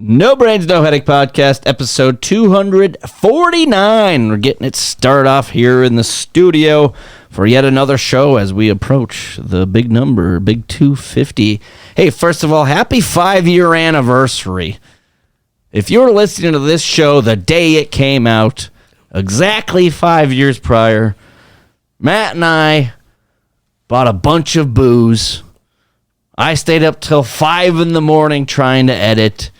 No Brains, No Headache podcast, episode 249. We're getting it started off here in the studio for yet another show as we approach the big number, big 250. Hey, first of all, happy 5-year anniversary. If you're listening to this show the day it came out, exactly 5 years prior, Matt and I bought a bunch of booze. I stayed up till 5 in the morning trying to edit.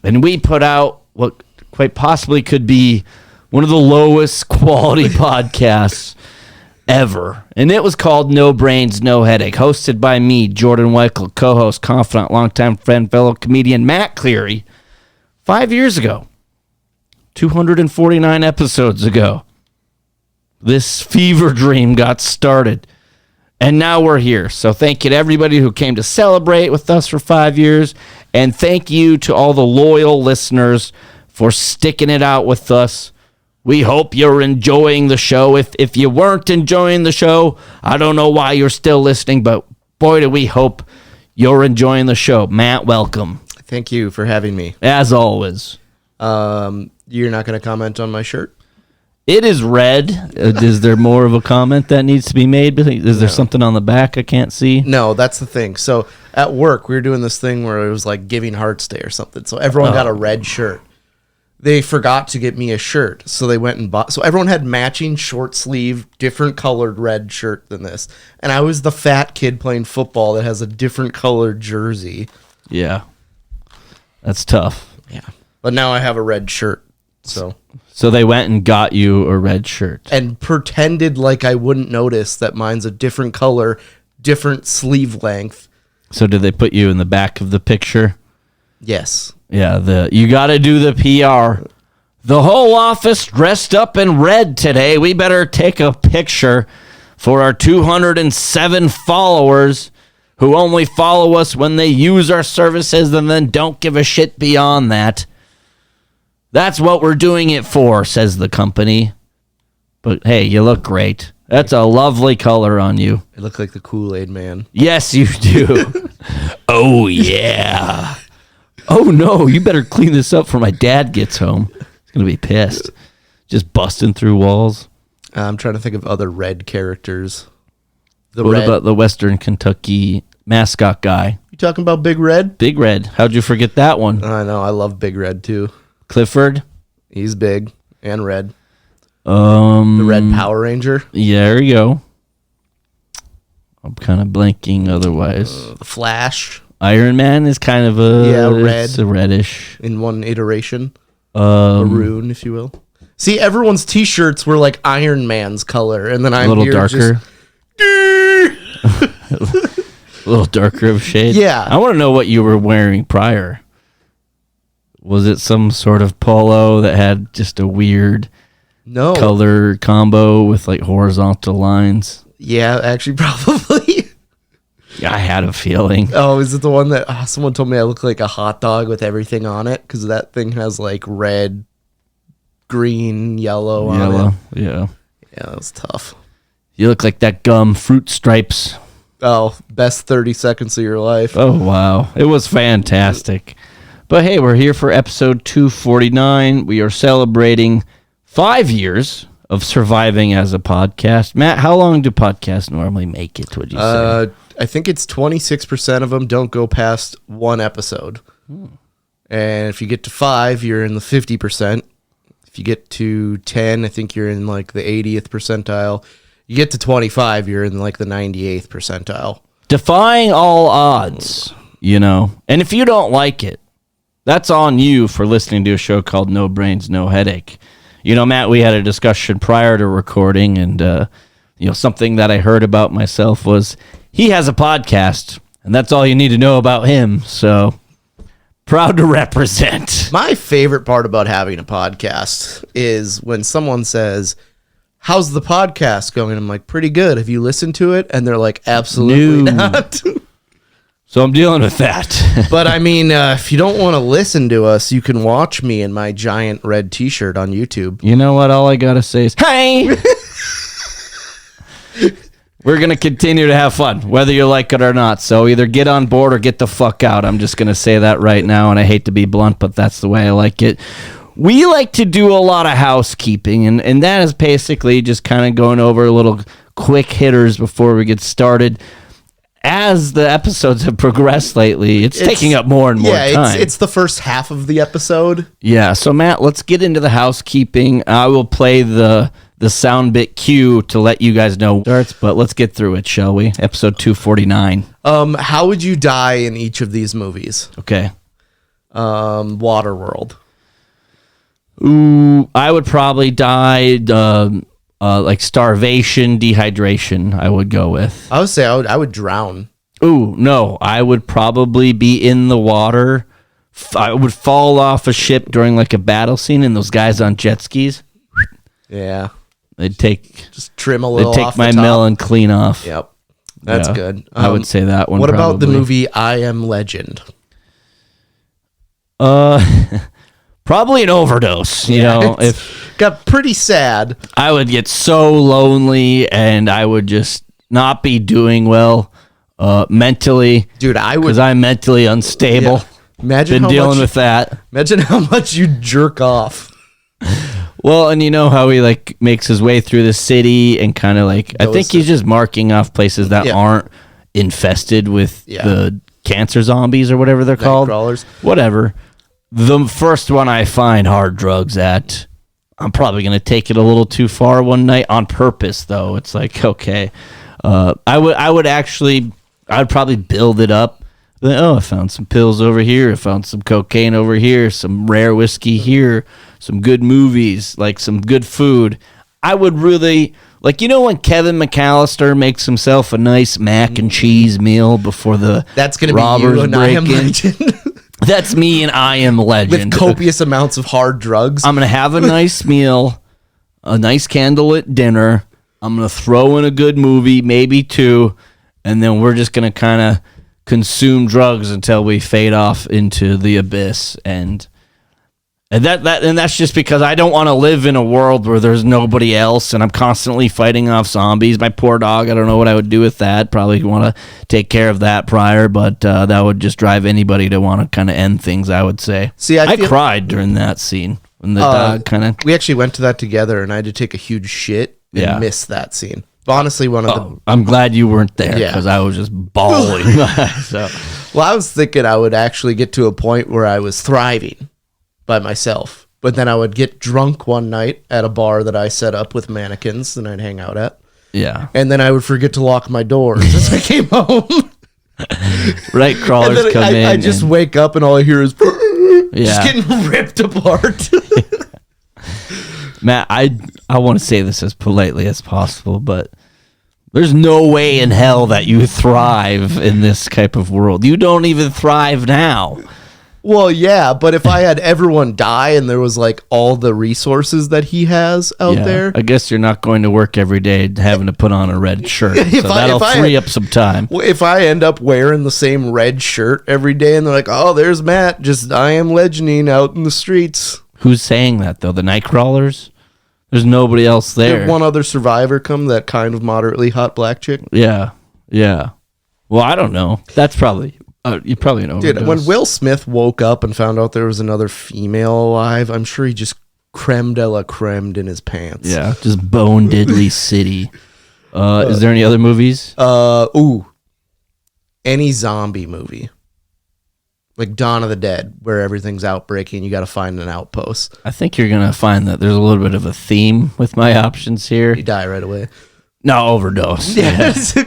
And we put out what quite possibly could be one of the lowest quality podcasts ever. And it was called No Brains, No Headache, hosted by me, Jordan Weichel, co-host, confidant, longtime friend, fellow comedian Matt Cleary. 5 years ago, 249 episodes ago, this fever dream got started. And now we're here. So thank you to everybody who came to celebrate with us for 5 years. And thank you to all the loyal listeners for sticking it out with us. We hope you're enjoying the show. If you weren't enjoying the show, I don't know why you're still listening, but boy, do we hope you're enjoying the show. Matt, welcome. Thank you for having me. As always. You're not going to comment on my shirt? It is red. Is there more of a comment that needs to be made? Is there something on the back I can't see? No, that's the thing. So at work, we were doing this thing where it was like Giving Hearts Day or something. So everyone got a red shirt. They forgot to get me a shirt. So they went and bought. So everyone had matching short sleeve, different colored red shirt than this. And I was the fat kid playing football that has a different colored jersey. Yeah. That's tough. Yeah. But now I have a red shirt. So they went and got you a red shirt. And pretended like I wouldn't notice that mine's a different color, different sleeve length. So did they put you in the back of the picture? Yes. Yeah, you got to do the PR. The whole office dressed up in red today. We better take a picture for our 207 followers who only follow us when they use our services and then don't give a shit beyond that. That's what we're doing it for, says the company. But hey, you look great. That's a lovely color on you. I look like the Kool-Aid man. Yes, you do. Oh, yeah. Oh, no, you better clean this up before my dad gets home. He's going to be pissed. Just busting through walls. I'm trying to think of other red characters. What about the Western Kentucky mascot guy? You talking about Big Red? Big Red. How'd you forget that one? I know. I love Big Red, too. Clifford? He's big and red. The Red Power Ranger? Yeah, there you go. I'm kind of blanking otherwise. The Flash? Iron Man is kind of red. It's a reddish. In one iteration. Maroon, if you will. See, everyone's t-shirts were like Iron Man's color, and then I'm a little darker. A little darker of shade. Yeah. I want to know what you were wearing prior. Was it some sort of polo that had just a weird color combo with like horizontal lines? Yeah, actually, probably. I had a feeling. Oh, is it the one that someone told me I look like a hot dog with everything on it? Because that thing has like red, green, yellow on it. Yeah. Yeah, that was tough. You look like that gum, Fruit Stripes. Oh, best 30 seconds of your life. Oh, wow. It was fantastic. But hey, we're here for episode 249. We are celebrating 5 years of surviving as a podcast. Matt, how long do podcasts normally make it, would you say? I think it's 26% of them don't go past one episode. And if you get to 5, you're in the 50%. If you get to 10, I think you're in like the 80th percentile. You get to 25, you're in like the 98th percentile. Defying all odds, you know. And if you don't like it, that's on you for listening to a show called No Brains, No Headache. You know, Matt, we had a discussion prior to recording, and something that I heard about myself was he has a podcast, and that's all you need to know about him. So proud to represent. My favorite part about having a podcast is when someone says, "How's the podcast going?" I'm like, "Pretty good. Have you listened to it?" And they're like, "Absolutely not." So I'm dealing with that. But I mean, if you don't want to listen to us, you can watch me in my giant red t-shirt on YouTube. You know what? All I got to say is, hey! We're going to continue to have fun, whether you like it or not. So either get on board or get the fuck out. I'm just going to say that right now, and I hate to be blunt, but that's the way I like it. We like to do a lot of housekeeping, and that is basically just kind of going over little quick hitters before we get started. As the episodes have progressed lately, it's taking up more and more time. It's the first half of the episode. Yeah, so Matt, let's get into the housekeeping. I will play the sound bit cue to let you guys know starts, but let's get through it, shall we? Episode 249. How would you die in each of these movies? Okay. Waterworld. Ooh, I would probably die like starvation, dehydration, I would go with. I would say I would drown. Ooh, no, I would probably be in the water. I would fall off a ship during like a battle scene, and those guys on jet skis. Yeah. They'd take trim a little. They'd take off my the top. melon clean off. Yep, that's good. I would say that one. What probably. about the movie I Am Legend? Probably an overdose. You know, if got pretty sad. I would get so lonely, and I would just not be doing well mentally. Dude, I would, because I'm mentally unstable. Yeah. Imagine been how dealing much, with that. Imagine how much you jerk off. Well, and you know how he like makes his way through the city and kind of like I think he's just marking off places that aren't infested with the cancer zombies or whatever they're called. Crawlers. Whatever. The first one I find hard drugs at, I'm probably going to take it a little too far one night on purpose though. It's like, okay. I would probably build it up. Oh, I found some pills over here. I found some cocaine over here, some rare whiskey here, some good movies, like some good food. I would really, like, you know when Kevin McAllister makes himself a nice mac and cheese meal before the That's going to robbers be you and I Am Legend. That's me and I Am Legend. With copious amounts of hard drugs. I'm going to have a nice meal, a nice candlelit dinner. I'm going to throw in a good movie, maybe two, and then we're just going to kind of consume drugs until we fade off into the abyss, and that's just because I don't want to live in a world where there's nobody else and I'm constantly fighting off zombies. My poor dog, I don't know what I would do with that. Probably want to take care of that prior, but that would just drive anybody to want to kind of end things, I would say. See, I cried during that scene when the dog kind of... We actually went to that together, and I had to take a huge shit and miss that scene. Honestly, one of the... I'm glad you weren't there because I was just bawling. So. Well, I was thinking I would actually get to a point where I was thriving by myself, but then I would get drunk one night at a bar that I set up with mannequins and I'd hang out at. Yeah. And then I would forget to lock my doors as I came home. Right, crawlers come in. I just wake up and all I hear is just getting ripped apart. Matt, I want to say this as politely as possible, but there's no way in hell that you thrive in this type of world. You don't even thrive now. Well, yeah, but if I had everyone die and there was like all the resources that he has out there, I guess you're not going to work every day having to put on a red shirt. So that'll free up some time. Well, if I end up wearing the same red shirt every day and they're like, oh, there's Matt, just I Am Legending out in the streets. Who's saying that, though? The night crawlers? There's nobody else there. Did one other survivor come, that kind of moderately hot black chick? Yeah. Well, I don't know. That's probably... you probably know. Dude, when Will Smith woke up and found out there was another female alive, I'm sure he just creme de la creme in his pants. Yeah, just Bone Diddley City. Is there any other movies? Any zombie movie. Like Dawn of the Dead, where everything's outbreaking, you got to find an outpost. I think you're going to find that there's a little bit of a theme with my options here. You die right away. No, overdose. Yes.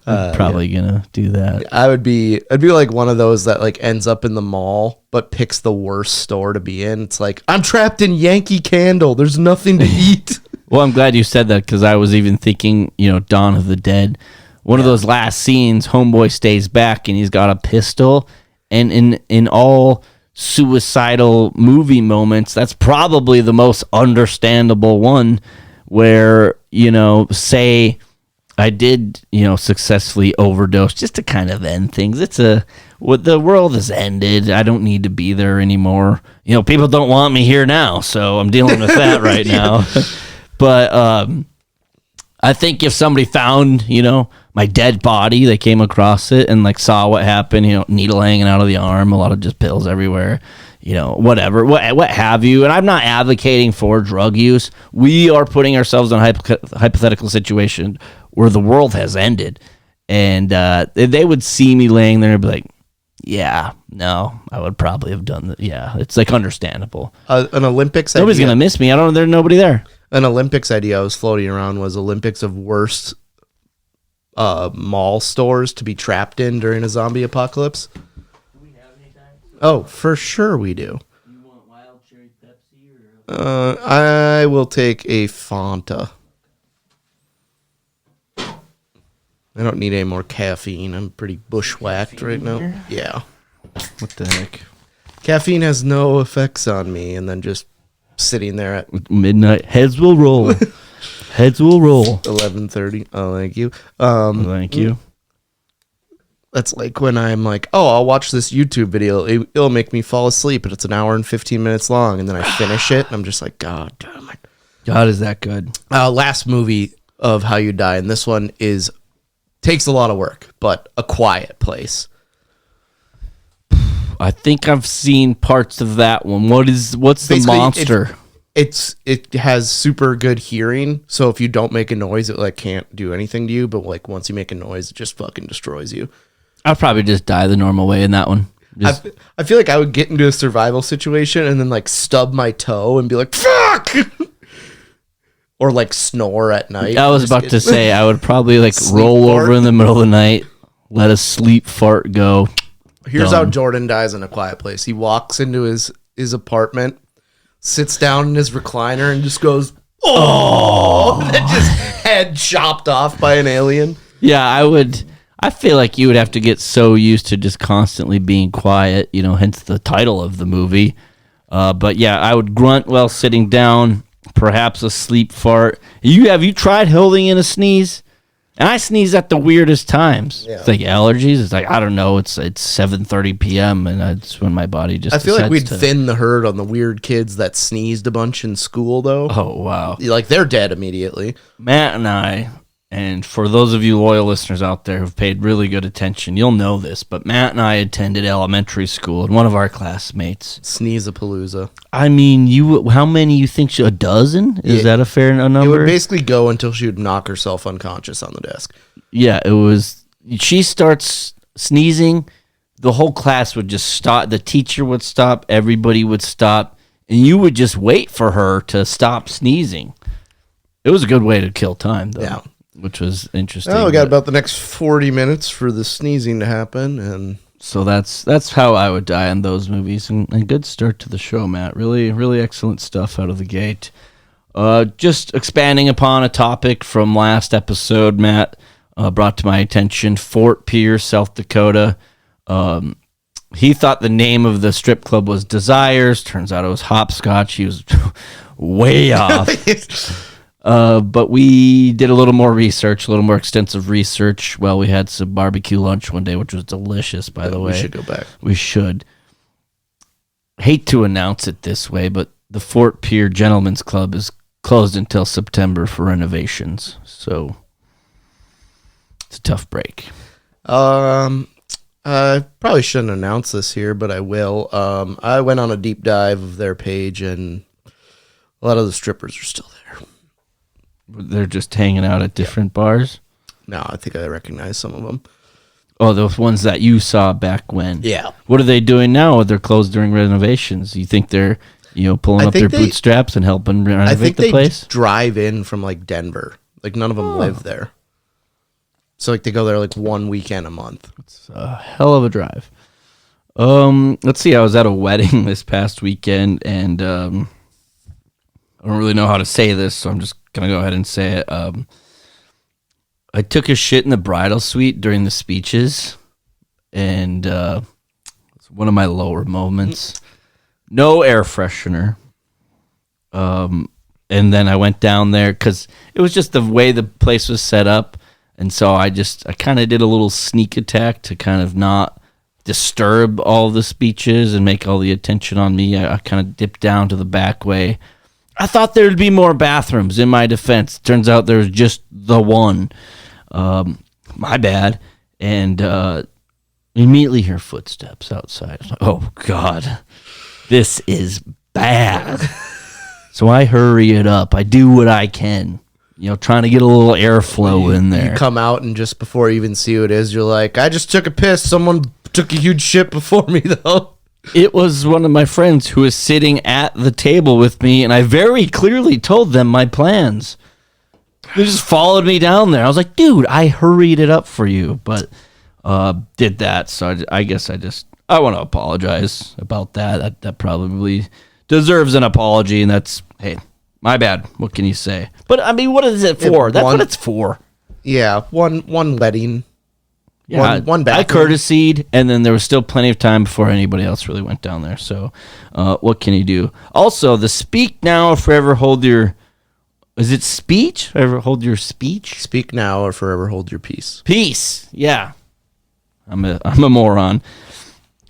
I'm probably gonna do that. I'd be like one of those that like ends up in the mall but picks the worst store to be in. It's like, I'm trapped in Yankee Candle. There's nothing to eat. Well, I'm glad you said that because I was even thinking, Dawn of the Dead. One of those last scenes, homeboy stays back and he's got a pistol. And in all suicidal movie moments, that's probably the most understandable one where, say I did, successfully overdose just to kind of end things. The world has ended. I don't need to be there anymore. People don't want me here now, so I'm dealing with that right now. But I think if somebody found, my dead body, they came across it and like saw what happened, needle hanging out of the arm, a lot of just pills everywhere, whatever, what have you. And I'm not advocating for drug use. We are putting ourselves in a hypothetical situation where the world has ended. And they would see me laying there and be like, yeah, no, I would probably have done that. Yeah, it's like understandable. An Olympics Nobody's idea, going to miss me. There's nobody there. An Olympics idea I was floating around was Olympics of worst mall stores to be trapped in during a zombie apocalypse. Do we have any time? Oh, for sure we do. You want wild cherry Pepsi or? I will take a Fanta. I don't need any more caffeine. I'm pretty bushwhacked right now. Yeah. What the heck? Caffeine has no effects on me, and then just sitting there at Midnight. Heads will roll. Heads will roll. 11:30. Oh, thank you. Thank you. That's like when I'm like, oh, I'll watch this YouTube video. It'll make me fall asleep, and it's an hour and 15 minutes long, and then I finish it, and I'm just like, God damn it. God, is that good? Last movie of How You Die, and this one takes a lot of work, but A Quiet Place. I think I've seen parts of that one. What's the Basically, monster? It has super good hearing, so if you don't make a noise, it like can't do anything to you. But like once you make a noise, it just fucking destroys you. I'll probably just die the normal way in that one. I feel like I would get into a survival situation and then like stub my toe and be like fuck, or like snore at night. I was about to say I would probably like roll fart. over in the middle of the night, let a sleep fart go. Here's Dumb. how Jordan dies in A Quiet Place. He walks into his apartment, sits down in his recliner, and just goes, oh, and then just head chopped off by an alien. Yeah, I feel like you would have to get so used to just constantly being quiet, hence the title of the movie. But yeah, I would grunt while sitting down, perhaps a sleep fart. Have you tried holding in a sneeze? And I sneeze at the weirdest times. Yeah. It's like allergies. It's like, I don't know. It's 7:30 p.m. and that's when my body just. I feel like we'd thin the herd on the weird kids that sneezed a bunch in school, though. Oh wow! Like they're dead immediately. Matt and I, and for those of you loyal listeners out there who've paid really good attention, you'll know this. But Matt and I attended elementary school, and one of our classmates Sneeze-a-palooza. I mean, how many you think? A dozen? Is that a fair number? It would basically go until she would knock herself unconscious on the desk. Yeah, it was. She starts sneezing, the whole class would just stop. The teacher would stop. Everybody would stop, and you would just wait for her to stop sneezing. It was a good way to kill time, though. Yeah. Which was interesting. Oh, we got about the next 40 minutes for the sneezing to happen, and so that's how I would die in those movies. And good start to the show, Matt. Really, really excellent stuff out of the gate. Just expanding upon a topic from last episode, Matt brought to my attention Fort Pierce, South Dakota. He thought the name of the strip club was Desires. Turns out it was Hopscotch. He was way off. But we did a little more research, a little more extensive research. Well, we had some barbecue lunch one day, which was delicious, by the way. We should go back. We should. Hate to announce it this way, but the Fort Pierre Gentlemen's Club is closed until September for renovations. So it's a tough break. I probably shouldn't announce this here, but I will. I went on a deep dive of their page, and a lot of the strippers are still there. They're just hanging out at different bars? No, I think I recognize some of them. Oh, those ones that you saw back when? Yeah. What are they doing now? They're closed during renovations. You think they're, pulling up their bootstraps and helping renovate the place? I think they drive in from, Denver. None of them live there. So, they go there, 1 weekend a month. It's a hell of a drive. Let's see. I was at a wedding this past weekend, and I don't really know how to say this, so I'm just going to go ahead and say it. I took a shit in the bridal suite during the speeches, and it's one of my lower moments. No air freshener. And then I went down there because it was just the way the place was set up. And so I kind of did a little sneak attack to kind of not disturb all the speeches and make all the attention on me. I kind of dipped down to the back way. I thought there'd be more bathrooms. In my defense, turns out there's just the one. My bad. And immediately hear footsteps outside. Like, oh God, this is bad. So I hurry it up. I do what I can. Trying to get a little airflow in there. You come out, and just before you even see who it is, you're like, I just took a piss. Someone took a huge shit before me, though. It was one of my friends who was sitting at the table with me, and I very clearly told them my plans. They just followed me down there. I was like, dude, I hurried it up for you, but did that. So I guess I want to apologize about that. That probably deserves an apology, and that's, hey, my bad. What can you say? But, I mean, what is it for? That's what it's for. Yeah, one wedding. Yeah, one I bathroom. courtesied, and then there was still plenty of time before anybody else really went down there. So, what can you do? Also, the speak now or forever hold your... Is it speech? Forever hold your speech? Speak now or forever hold your peace. Peace. Yeah. I'm a moron.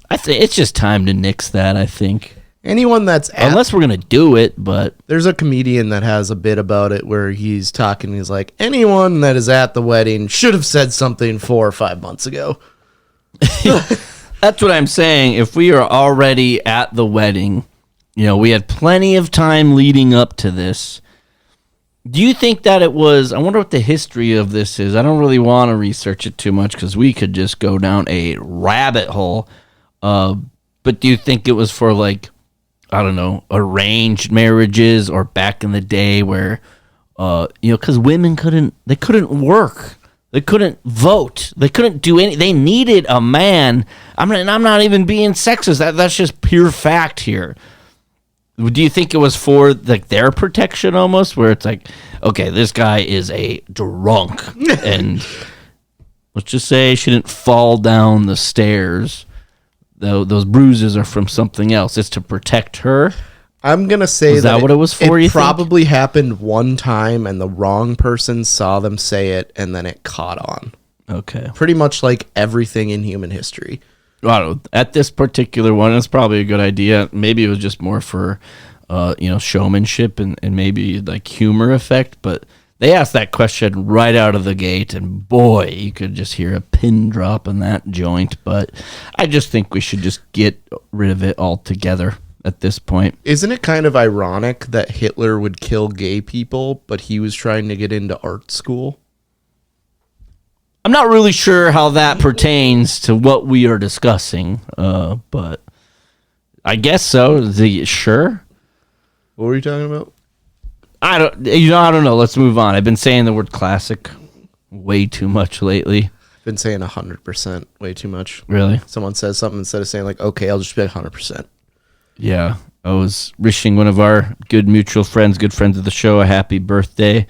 I think it's just time to nix that, I think. Anyone that's unless we're gonna do it, but there's a comedian that has a bit about it where he's talking. He's like, anyone that is at the wedding should have said something 4 or 5 months ago. That's what I'm saying. If we are already at the wedding, we had plenty of time leading up to this. Do you think that it was? I wonder what the history of this is. I don't really want to research it too much because we could just go down a rabbit hole. But do you think it was for like, I don't know, arranged marriages or back in the day where, because women couldn't work. They couldn't vote. They couldn't do any. They needed a man. I'm not even being sexist. That's just pure fact here. Do you think it was for like their protection almost, where it's like, okay, this guy is a drunk, and let's just say she didn't fall down the stairs. Those bruises are from something else. It's to protect her. I'm going to say that what it was for, you think? It probably happened one time and the wrong person saw them say it and then it caught on. Okay. Pretty much like everything in human history. I don't know. At this particular one, it's probably a good idea. Maybe it was just more for, showmanship and maybe like humor effect. But they asked that question right out of the gate, and boy, you could just hear a pin drop in that joint. But I just think we should just get rid of it altogether at this point. Isn't it kind of ironic that Hitler would kill gay people, but he was trying to get into art school? I'm not really sure how that pertains to what we are discussing, but I guess so. Sure? What were you talking about? I don't know. Let's move on. I've been saying the word classic way too much lately. Been saying 100% way too much. Really? Someone says something instead of saying like, okay, I'll just be like 100%. Yeah. I was wishing one of our good mutual friends, good friends of the show, a happy birthday.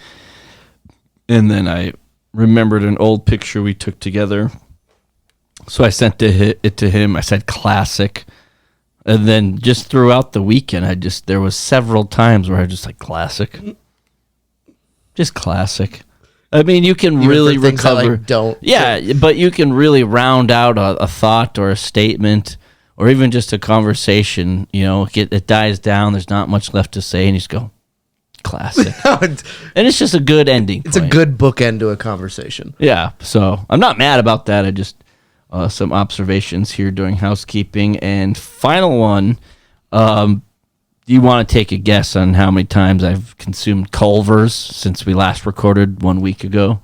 And then I remembered an old picture we took together. So I sent it to him. I said classic. And then just throughout the weekend, there was several times where I just like classic. Just classic. I mean, you can really recover. But you can really round out a thought or a statement or even just a conversation. It dies down. There's not much left to say, and you just go, classic. And it's just a good ending. It's a good bookend to a conversation. Yeah, so I'm not mad about that. I just some observations here during housekeeping. And final one, do you want to take a guess on how many times I've consumed Culvers since we last recorded 1 week ago?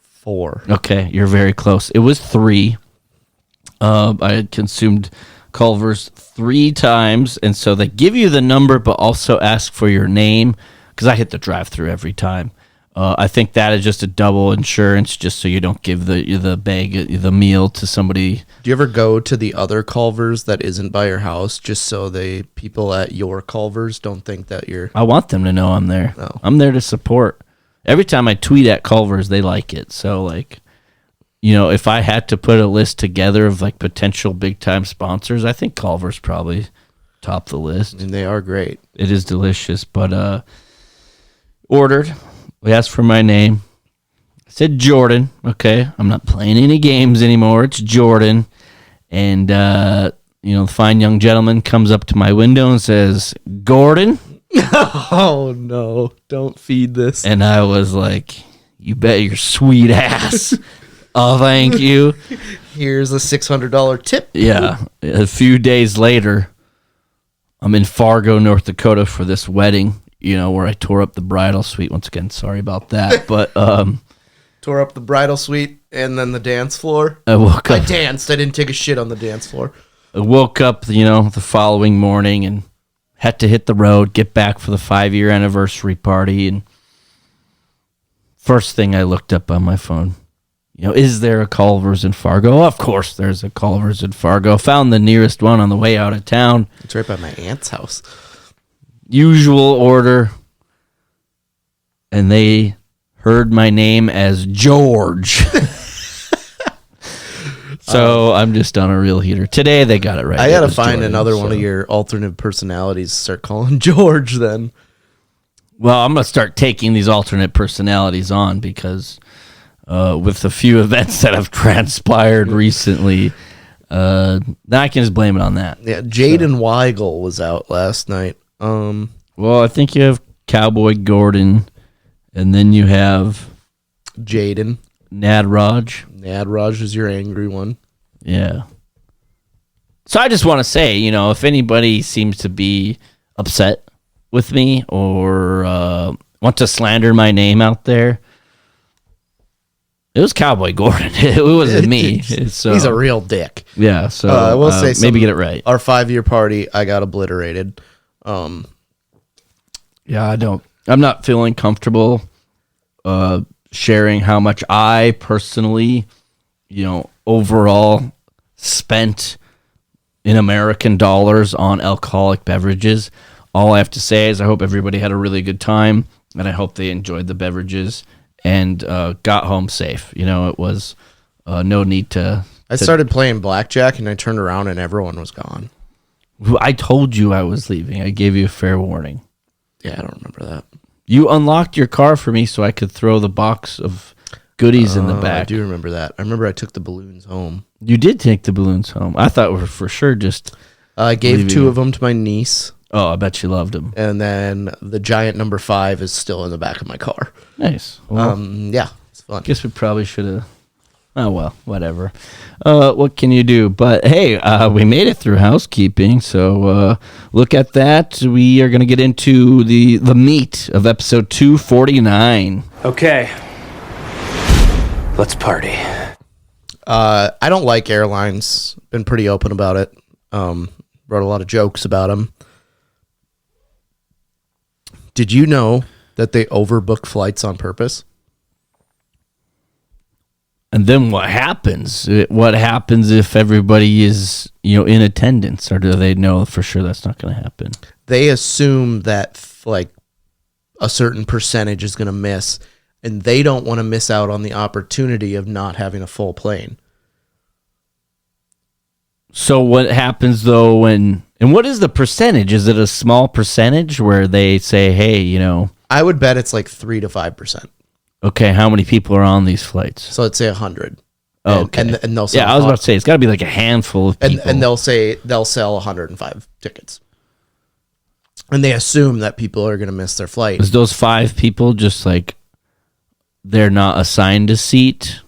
4. Okay, you're very close. It was 3. I had consumed Culvers 3 times, and so they give you the number but also ask for your name, because I hit the drive-thru every time. I think that is just a double insurance, just so you don't give the meal to somebody. Do you ever go to the other Culvers that isn't by your house, just so people at your Culvers don't think that you're... I want them to know I'm there. Oh. I'm there to support. Every time I tweet at Culvers, they like it. So, like, if I had to put a list together of, like, potential big-time sponsors, I think Culvers probably top the list. And they are great. It is delicious, but ordered. We asked for my name. I said Jordan. Okay, I'm not playing any games anymore. It's Jordan. And, the fine young gentleman comes up to my window and says, "Gordon." Oh no, don't feed this. And I was like, "You bet your sweet ass." Oh, thank you. Here's a $600 tip. Yeah. A few days later, I'm in Fargo, North Dakota for this wedding, where I tore up the bridal suite. Once again, sorry about that. But tore up the bridal suite and then the dance floor. I danced. I didn't take a shit on the dance floor. I woke up, the following morning and had to hit the road, get back for the 5-year anniversary party. And first thing I looked up on my phone, is there a Culvers in Fargo? Of course there's a Culvers in Fargo. Found the nearest one on the way out of town. It's right by my aunt's house. Usual order. And they heard my name as George. So I'm just on a real heater. Today they got it right. I got to find another one of your alternate personalities to start calling George then. Well, I'm going to start taking these alternate personalities on because with the few events that have transpired recently, I can just blame it on that. Yeah, Jaden Weigel was out last night. Well, I think you have Cowboy Gordon, and then you have Jaden. Nadraj. Nadraj is your angry one. Yeah. So I just want to say, if anybody seems to be upset with me or want to slander my name out there, it was Cowboy Gordon. It wasn't me. So, he's a real dick. Yeah, so I will say maybe get it right. Our 5-year party, I got obliterated. Yeah, I'm not feeling comfortable sharing how much I personally, overall spent in American dollars on alcoholic beverages. All I have to say is I hope everybody had a really good time, and I hope they enjoyed the beverages and got home safe. It was no need to... I started playing blackjack, and I turned around, and everyone was gone. I told you I was leaving. I gave you a fair warning. Yeah, I don't remember that. You unlocked your car for me so I could throw the box of goodies in the back. I do remember that. I remember I took the balloons home. You did take the balloons home. I thought we were for sure just... I gave 2 of them to my niece. Oh, I bet she loved them. And then the giant number 5 is still in the back of my car. Nice. Well, yeah, it's fun. Guess we probably should have... Oh, well, whatever. What can you do? But, hey, we made it through housekeeping, so look at that. We are going to get into the meat of episode 249. Okay. Let's party. I don't like airlines. Been pretty open about it. Wrote a lot of jokes about them. Did you know that they overbook flights on purpose? And then what happens? What happens if everybody is, in attendance, or do they know for sure that's not going to happen? They assume that a certain percentage is going to miss, and they don't want to miss out on the opportunity of not having a full plane. So what happens though and what is the percentage? Is it a small percentage where they say, hey, I would bet it's like 3 to 5%. Okay, how many people are on these flights? So let's say 100. Oh, okay. And they'll sell. Yeah, I was about to say it's got to be like a handful of people. And they'll sell 105 tickets. And they assume that people are going to miss their flight. Is those 5 people just like they're not assigned a seat?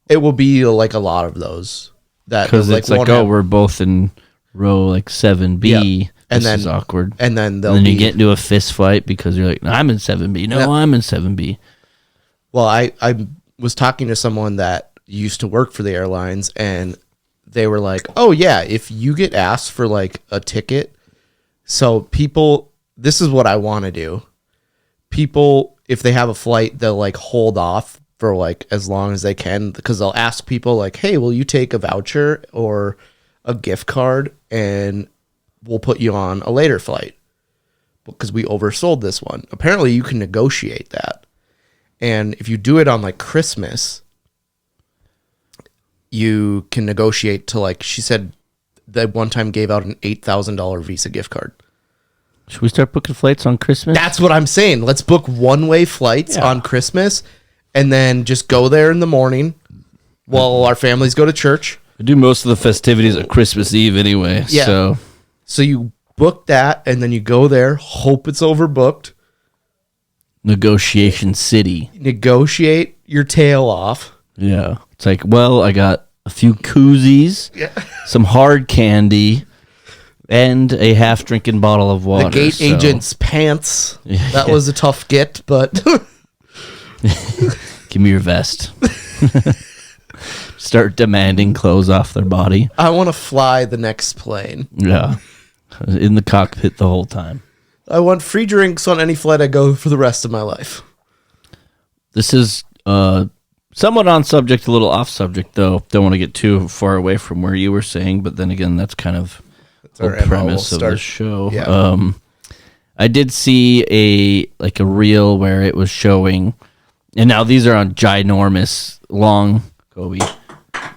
It will be like a lot of those. Because it's like, we're both in row like 7B. Yeah. And this is awkward. And then you get into a fist fight because you're like, I'm in 7B. No, I'm in 7B. Well, I was talking to someone that used to work for the airlines, and they were like, oh, yeah, if you get asked for like a ticket, so people, this is what I want to do. People, if they have a flight, they'll like hold off for like as long as they can, because they'll ask people like, hey, will you take a voucher or a gift card, and we'll put you on a later flight because we oversold this one. Apparently you can negotiate that. And if you do it on like Christmas, you can negotiate to like, she said that one time gave out an $8,000 Visa gift card. Should we start booking flights on Christmas? That's what I'm saying. Let's book one-way flights on Christmas and then just go there in the morning while our families go to church. I do most of the festivities at Christmas Eve anyway. Yeah. So you book that, and then you go there, hope it's overbooked. Negotiation City. Negotiate your tail off. Yeah. It's like, well, I got a few koozies, some hard candy, and a half-drinking bottle of water. The gate agent's pants. That was a tough get, but... Give me your vest. Start demanding clothes off their body. I want to fly the next plane. Yeah. In the cockpit the whole time. I want free drinks on any flight I go for the rest of my life. This is somewhat on subject, a little off subject, though. Don't want to get too far away from where you were saying, but then again, that's kind of the premise of the show. Yeah. I did see a reel where it was showing, and now these are on ginormous, long, Kobe.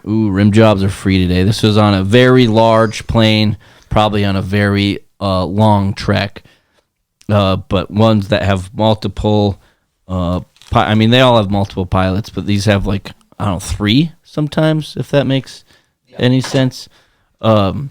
Ooh, rim jobs are free today. This was on a very large plane, probably on a very long trek, but ones that have multiple, they all have multiple pilots, but these have 3 sometimes, if that makes any sense. And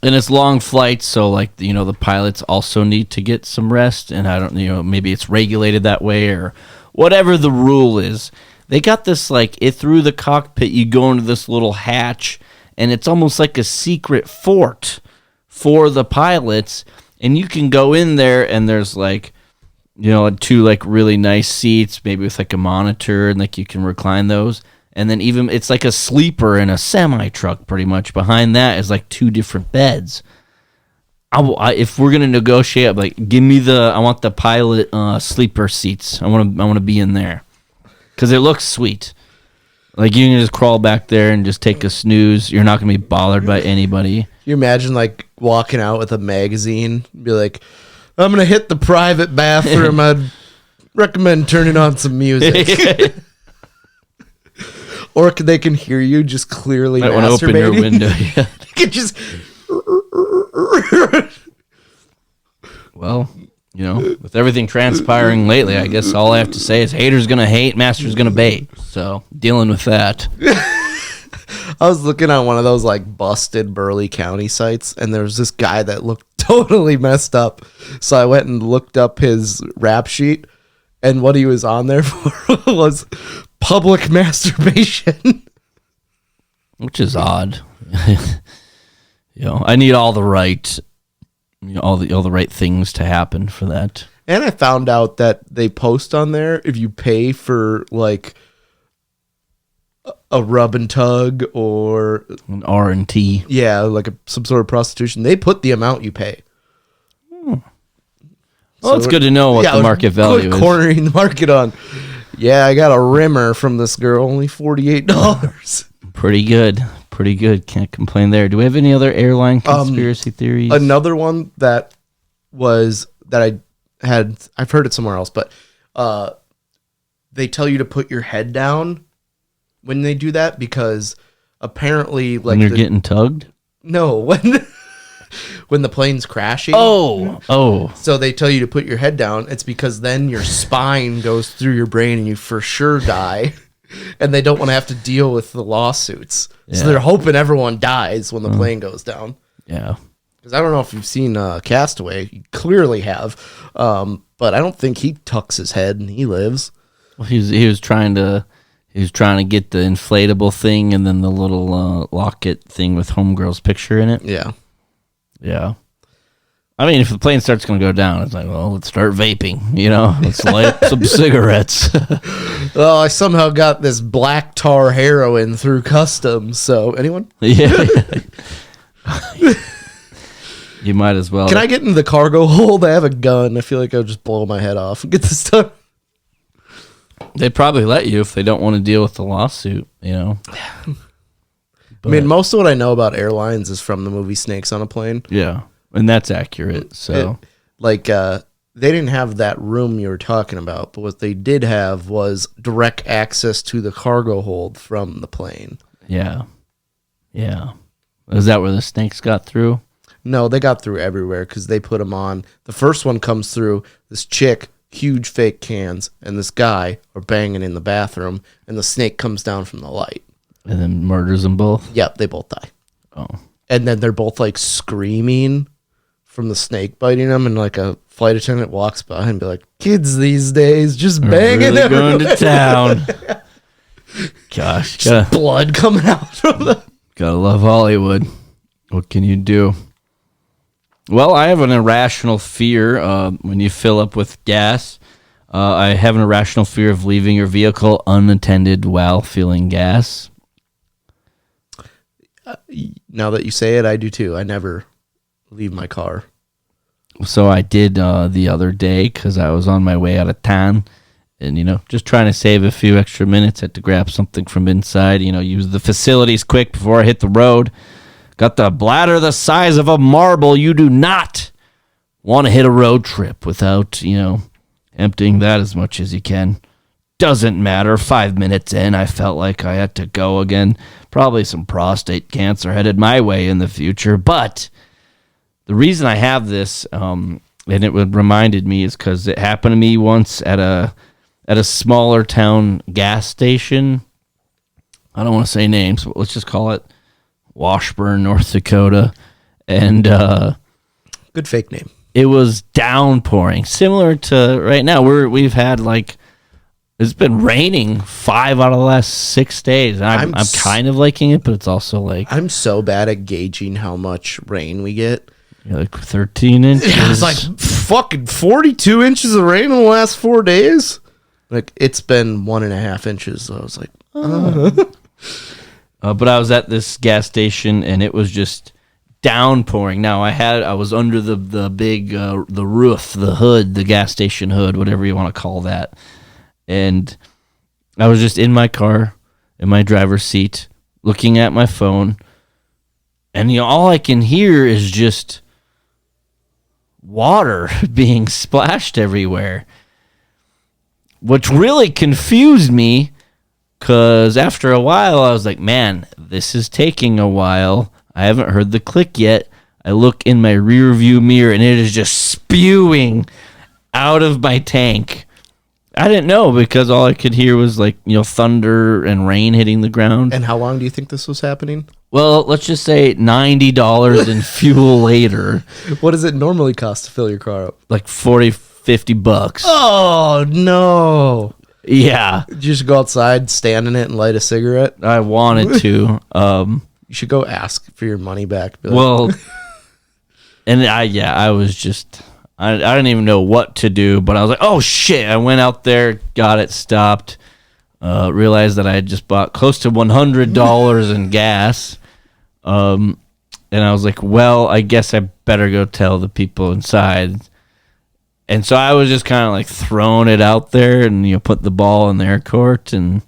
it's long flights, so the pilots also need to get some rest, and I don't, maybe it's regulated that way or whatever the rule is. They got this through the cockpit, you go into this little hatch, and it's almost like a secret fort for the pilots, and you can go in there, and there's 2 really nice seats, maybe with a monitor, and you can recline those. And then even it's like a sleeper in a semi truck, pretty much. Behind that is 2 different beds. If we're gonna negotiate, give me I want the pilot sleeper seats. I want to be in there because it looks sweet. You can just crawl back there and just take a snooze. You're not gonna be bothered by anybody. You imagine walking out with a magazine, be like, I'm gonna hit the private bathroom. I'd recommend turning on some music. Or they can hear you just clearly masturbating. Want to open your window. Yeah. You can just. Well, with everything transpiring lately, I guess all I have to say is haters gonna hate, master's gonna bait. So dealing with that. I was looking on one of those busted Burley County sites, and there was this guy that looked totally messed up. So I went and looked up his rap sheet, and what he was on there for was public masturbation. Which is odd. I need all the right, all the right things to happen for that. And I found out that they post on there if you pay for a rub and tug or an R&T. Yeah, some sort of prostitution. They put the amount you pay. Well, it's good to know what the market value is. Cornering the market on. Yeah, I got a rimmer from this girl, only $48. Pretty good. Can't complain there. Do we have any other airline conspiracy theories? Another one that I've heard it somewhere else, but they tell you to put your head down when they do that because apparently when you're getting tugged? No, when the plane's crashing. Oh. So they tell you to put your head down. It's because then your spine goes through your brain and you for sure die. And they don't want to have to deal with the lawsuits. Yeah. So they're hoping everyone dies when the plane goes down. Yeah. Because I don't know if you've seen Castaway. You clearly have. But I don't think he tucks his head and he lives. Well, he was trying to get the inflatable thing and then the little locket thing with Homegirl's picture in it. Yeah. Yeah. I mean, if the plane starts going to go down, it's let's start vaping, let's light up some cigarettes. Well, I somehow got this black tar heroin through customs, so anyone? Yeah. You might as well. Can I get in the cargo hold? I have a gun. I feel like I'll just blow my head off and get this done. They'd probably let you if they don't want to deal with the lawsuit, But, I mean, most of what I know about airlines is from the movie Snakes on a Plane. Yeah. And that's accurate. So, they didn't have that room you were talking about, but what they did have was direct access to the cargo hold from the plane. Yeah. Yeah. Is that where the snakes got through? No, they got through everywhere because they put them on. The first one comes through, this chick, huge fake cans, and this guy are banging in the bathroom, and the snake comes down from the light. And then murders them both? Yep, they both die. Oh. And then they're both like screaming from the snake biting them, and like a flight attendant walks by and be like, kids these days just banging really going to everywhere." town. Gosh. Just blood coming out from the... Gotta love Hollywood. What can you do? Well, I have an irrational fear when you fill up with gas. I have an irrational fear of leaving your vehicle unattended while filling gas. Now that you say it, I do too. I never leave my car. So I did the other day because I was on my way out of town. And, just trying to save a few extra minutes. Had to grab something from inside, use the facilities quick before I hit the road. Got the bladder the size of a marble. You do not want to hit a road trip without, emptying that as much as you can. Doesn't matter. 5 minutes in, I felt like I had to go again. Probably some prostate cancer headed my way in the future. But the reason I have this, and it reminded me, is because it happened to me once at a smaller town gas station. I don't want to say names, but let's just call it Washburn, North Dakota. And good fake name. It was downpouring, similar to right now. We've had it's been raining 5 out of the last 6 days. I'm kind of liking it, but it's also I'm so bad at gauging how much rain we get. Like 13 inches. It's like fucking 42 inches of rain in the last 4 days. Like, it's been 1.5 inches. So I was like, but I was at this gas station and it was just downpouring. Now I was under the big the roof, the hood, the gas station hood, whatever you want to call that. And I was just in my car, in my driver's seat, looking at my phone, and all I can hear is just water being splashed everywhere. Which really confused me, because after a while I was like, man, this is taking a while. I haven't heard the click yet. I look in my rear view mirror and it is just spewing out of my tank. I didn't know, because all I could hear was thunder and rain hitting the ground. And how long do you think this was happening? Well, let's just say $90 in fuel later. What does it normally cost to fill your car up? Like $40-50. Oh, no. Yeah. Did you just go outside, stand in it, and light a cigarette? I wanted to. You should go ask for your money back. Well, and I was just... I didn't even know what to do, but I was like, oh, shit. I went out there, got it stopped, realized that I had just bought close to $100 in gas. And I was like, well, I guess I better go tell the people inside. And so I was just kind of throwing it out there and, put the ball in their court. And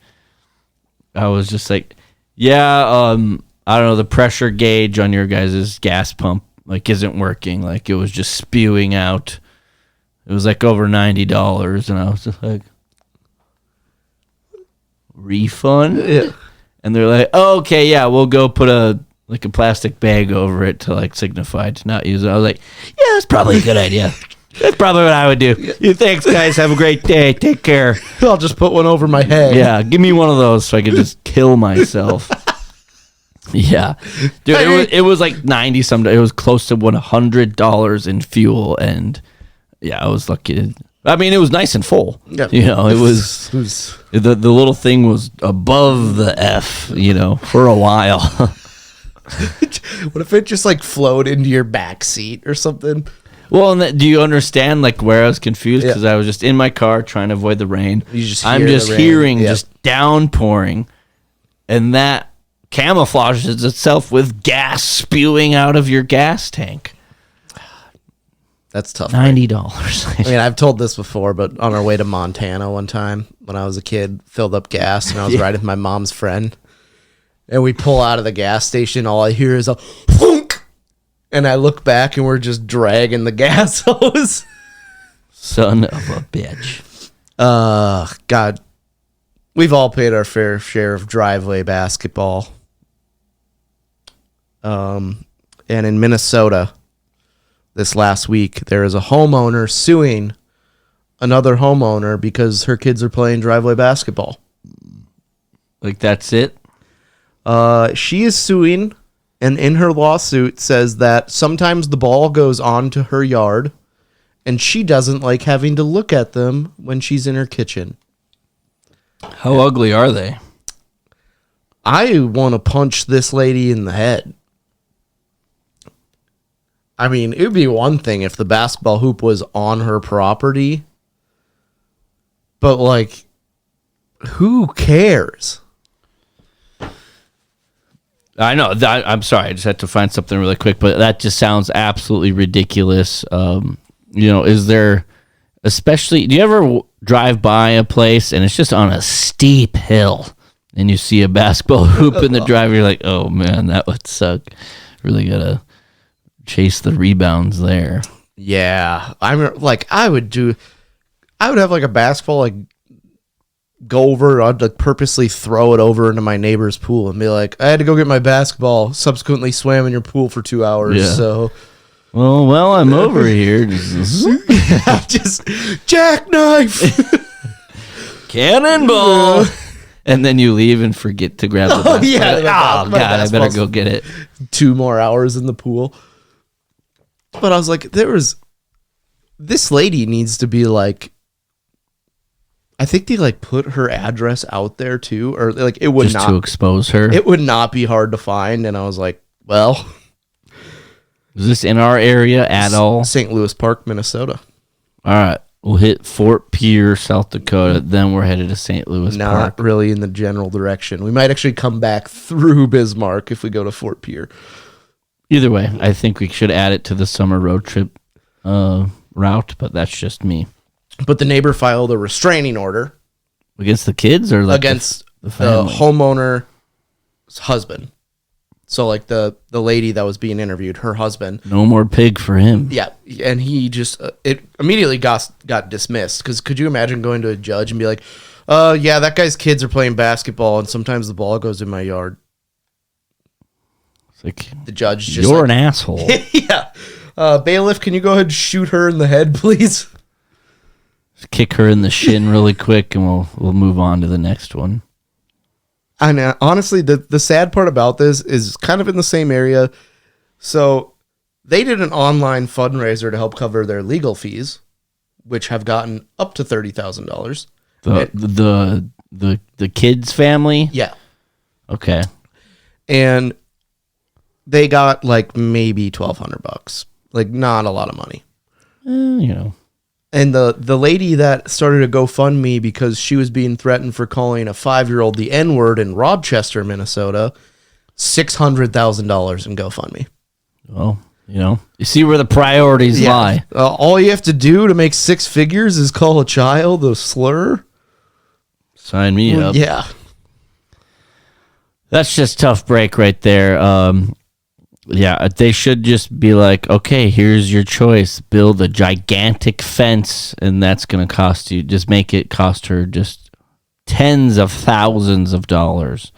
I was just like, yeah, I don't know, the pressure gauge on your guys' gas pump isn't working. It was just spewing out. It was over $90, and I was just like, refund? Yeah. And they're like, oh, okay, yeah, we'll go put a plastic bag over it to signify to not use it. I was like, yeah, that's probably a good idea. That's probably what I would do. Yeah, thanks, guys. Have a great day. Take care. I'll just put one over my head. Yeah, give me one of those so I can just kill myself. Yeah, dude, it was 90 something. It was close to $100 in fuel, and yeah, I was lucky. I mean, it was nice and full. Yeah. It was the little thing was above the F. For a while. What if it just flowed into your back seat or something? Well, and do you understand where I was confused? Because I was just in my car trying to avoid the rain. I'm just hearing just downpouring, and that camouflages itself with gas spewing out of your gas tank. That's tough. $90. I mean, I've told this before, but on our way to Montana one time when I was a kid, filled up gas, and I was riding with my mom's friend, and we pull out of the gas station. All I hear is a plunk, and I look back, and we're just dragging the gas hose. Son of a bitch. God, we've all paid our fair share of driveway basketball. And in Minnesota this last week, there is a homeowner suing another homeowner because her kids are playing driveway basketball. That's it? She is suing, and in her lawsuit says that sometimes the ball goes onto her yard, and she doesn't like having to look at them when she's in her kitchen. How ugly are they? I want to punch this lady in the head. I mean, it would be one thing if the basketball hoop was on her property, but like, who cares? I know. I'm sorry. I just had to find something really quick, but that just sounds absolutely ridiculous. Is there, especially, do you ever drive by a place and it's just on a steep hill and you see a basketball hoop in the driveway? You're like, oh man, that would suck. Really gotta chase the rebounds there. Yeah, I would have like a basketball, like go over. I'd like purposely throw it over into my neighbor's pool and be like, I had to go get my basketball. Subsequently, swam in your pool for 2 hours. Yeah. So, well, I'm over here. just jackknife, cannonball, and then you leave and forget to grab the basketball. Yeah, oh god, I better go get it. 2 more hours in the pool. But I was like, this lady needs to be like, I think they like put her address out there too, or like it would just not to expose her. It would not be hard to find, and I was like, well, is this in our area at all? St. Louis Park, Minnesota. All right, we'll hit Fort Pierre, South Dakota. Then we're headed to St. Louis Park. Not really in the general direction. We might actually come back through Bismarck if we go to Fort Pierre. Either way, I think we should add it to the summer road trip route, but that's just me. But the neighbor filed a restraining order against the kids, or like against the homeowner's husband. So like the lady that was being interviewed, her husband. No more pig for him. Yeah, and he just it immediately got dismissed. Because could you imagine going to a judge and be like, yeah, that guy's kids are playing basketball, and sometimes the ball goes in my yard. It's like, the judge just you're an asshole. Yeah. Bailiff, can you go ahead and shoot her in the head, please? Kick her in the shin really quick, and we'll move on to the next one. And honestly, the sad part about this is kind of in the same area. So they did an online fundraiser to help cover their legal fees, which have gotten up to $30,000. The kid's family? Yeah. Okay. And they got like maybe $1,200, like not a lot of money. And the lady that started a GoFundMe because she was being threatened for calling a 5-year-old the N-word in Rochester, Minnesota, $600,000 in GoFundMe. Well, you see where the priorities lie. All you have to do to make 6 figures is call a child a slur. Sign me up. Yeah. That's just tough break right there. Yeah, they should just be like, okay, here's your choice. Build a gigantic fence, and that's going to cost you. Just make it cost her just tens of thousands of dollars.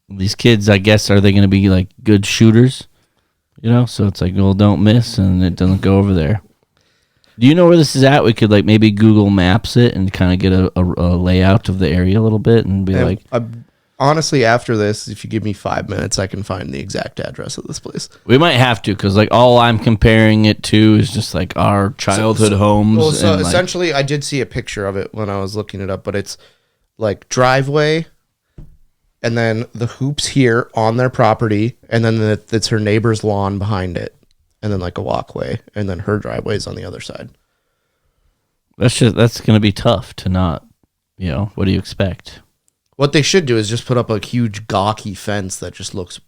These kids, I guess, are they going to be like good shooters? So it's like, well, don't miss, and it doesn't go over there. Do you know where this is at? We could like maybe Google Maps it and kind of get a layout of the area a little bit and be like... Honestly, after this, if you give me 5 minutes, I can find the exact address of this place. We might have to, because like all I'm comparing it to is just like our childhood homes. Well, so and, essentially, I did see a picture of it when I was looking it up, but it's like driveway, and then the hoops here on their property, and then it's her neighbor's lawn behind it, and then like a walkway, and then her driveway's on the other side. That's going to be tough to not, what do you expect? What they should do is just put up a huge gawky fence that just looks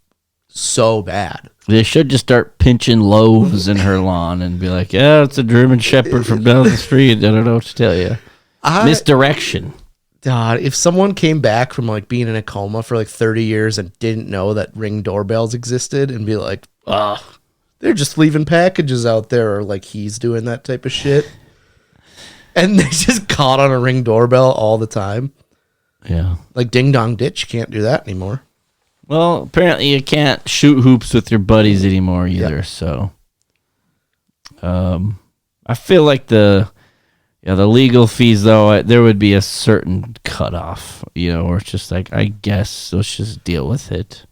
so bad. They should just start pinching loaves in her lawn and be like, yeah, it's a German Shepherd from down the street. I don't know what to tell you. Misdirection. God, if someone came back from like being in a coma for like 30 years and didn't know that Ring doorbells existed and be like, they're just leaving packages out there, or like he's doing that type of shit. And they just caught on a Ring doorbell all the time. Yeah. Like Ding Dong Ditch, you can't do that anymore. Well, apparently you can't shoot hoops with your buddies anymore either. Yep. So I feel like Yeah, the legal fees, though, there would be a certain cutoff, where it's just like, I guess let's just deal with it.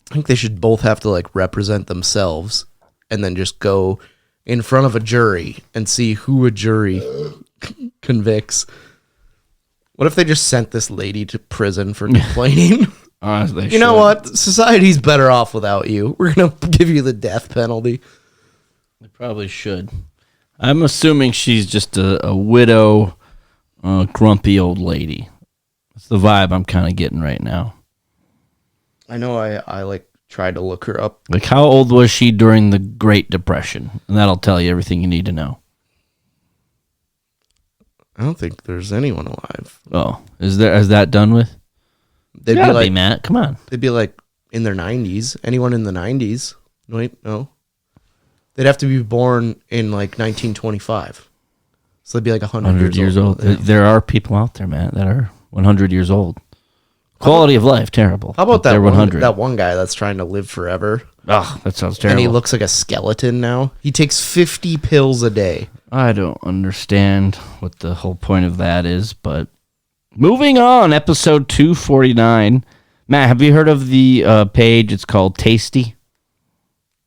I think they should both have to like represent themselves and then just go in front of a jury and see who a jury convicts. What if they just sent this lady to prison for complaining? You know what? Society's better off without you. We're going to give you the death penalty. They probably should. I'm assuming she's just a widow, grumpy old lady. That's the vibe I'm kind of getting right now. I know I like tried to look her up. Like, how old was she during the Great Depression? And that'll tell you everything you need to know. I don't think there's anyone alive. Oh, is that done with? They'd be like, Matt. Come on. They'd be like in their 90s. Anyone in the 90s? Wait, no. They'd have to be born in like 1925. So they'd be like 100 years old. Yeah. There are people out there, Matt, that are 100 years old. Quality of life, terrible. How about that one guy that's trying to live forever? Oh, that sounds terrible. And he looks like a skeleton now. He takes 50 pills a day. I don't understand what the whole point of that is, but moving on, episode 249. Matt, have you heard of the page? It's called Tasty.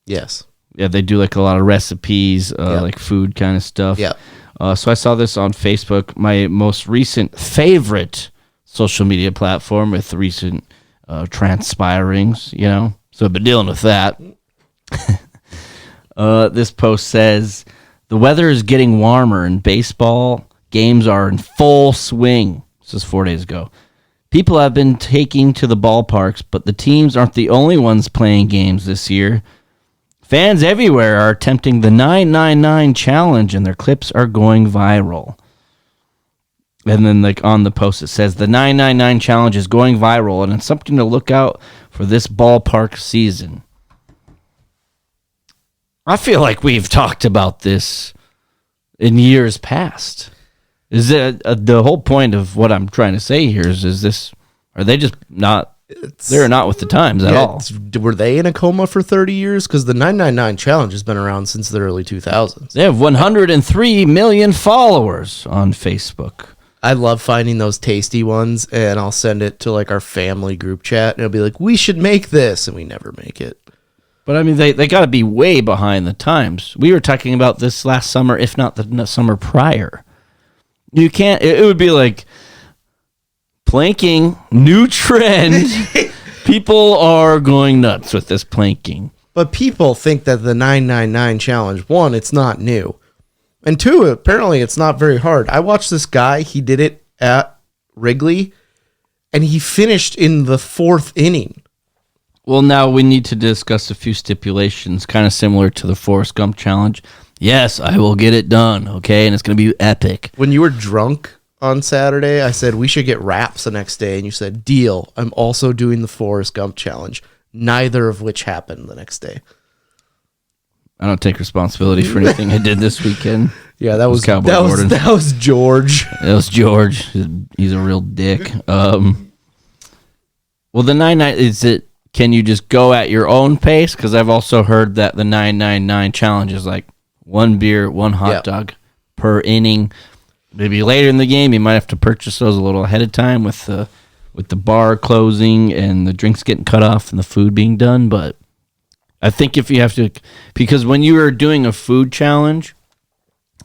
Yes. Yeah, they do like a lot of recipes, like food kind of stuff. Yeah. So I saw this on Facebook, my most recent favorite social media platform with recent transpirings, So I've been dealing with that. This post says, the weather is getting warmer and baseball games are in full swing. This is 4 days ago. People have been taking to the ballparks, but the teams aren't the only ones playing games this year. Fans everywhere are attempting the 999 challenge, and their clips are going viral. And then, like on the post, it says the 999 challenge is going viral, and it's something to look out for this ballpark season. I feel like we've talked about this in years past. Is it the whole point of what I'm trying to say here? Is this? Are they just not? They're not with the times at all. Were they in a coma for 30 years? Because the 999 challenge has been around since the early 2000s. They have 103 million followers on Facebook. I love finding those tasty ones, and I'll send it to like our family group chat, and it'll be like, we should make this, and we never make it. But I mean, they got to be way behind the times. We were talking about this last summer, if not the summer prior. You can't, it would be like planking, new trend. People are going nuts with this planking. But people think that the 999 challenge, one, it's not new. And two, apparently it's not very hard. I watched this guy, he did it at Wrigley, and he finished in the 4th inning. Well, now we need to discuss a few stipulations, kind of similar to the Forrest Gump challenge. Yes, I will get it done, okay? And it's going to be epic. When you were drunk on Saturday, I said, we should get wraps the next day. And you said, deal. I'm also doing the Forrest Gump challenge. Neither of which happened the next day. I don't take responsibility for anything I did this weekend. Yeah, that was George. That was George. He's a real dick. Well, the 99 is it. Can you just go at your own pace? Because I've also heard that the 999 challenge is like one beer, one hot dog per inning. Maybe later in the game, you might have to purchase those a little ahead of time with the bar closing and the drinks getting cut off and the food being done. But I think if you have to, because when you are doing a food challenge,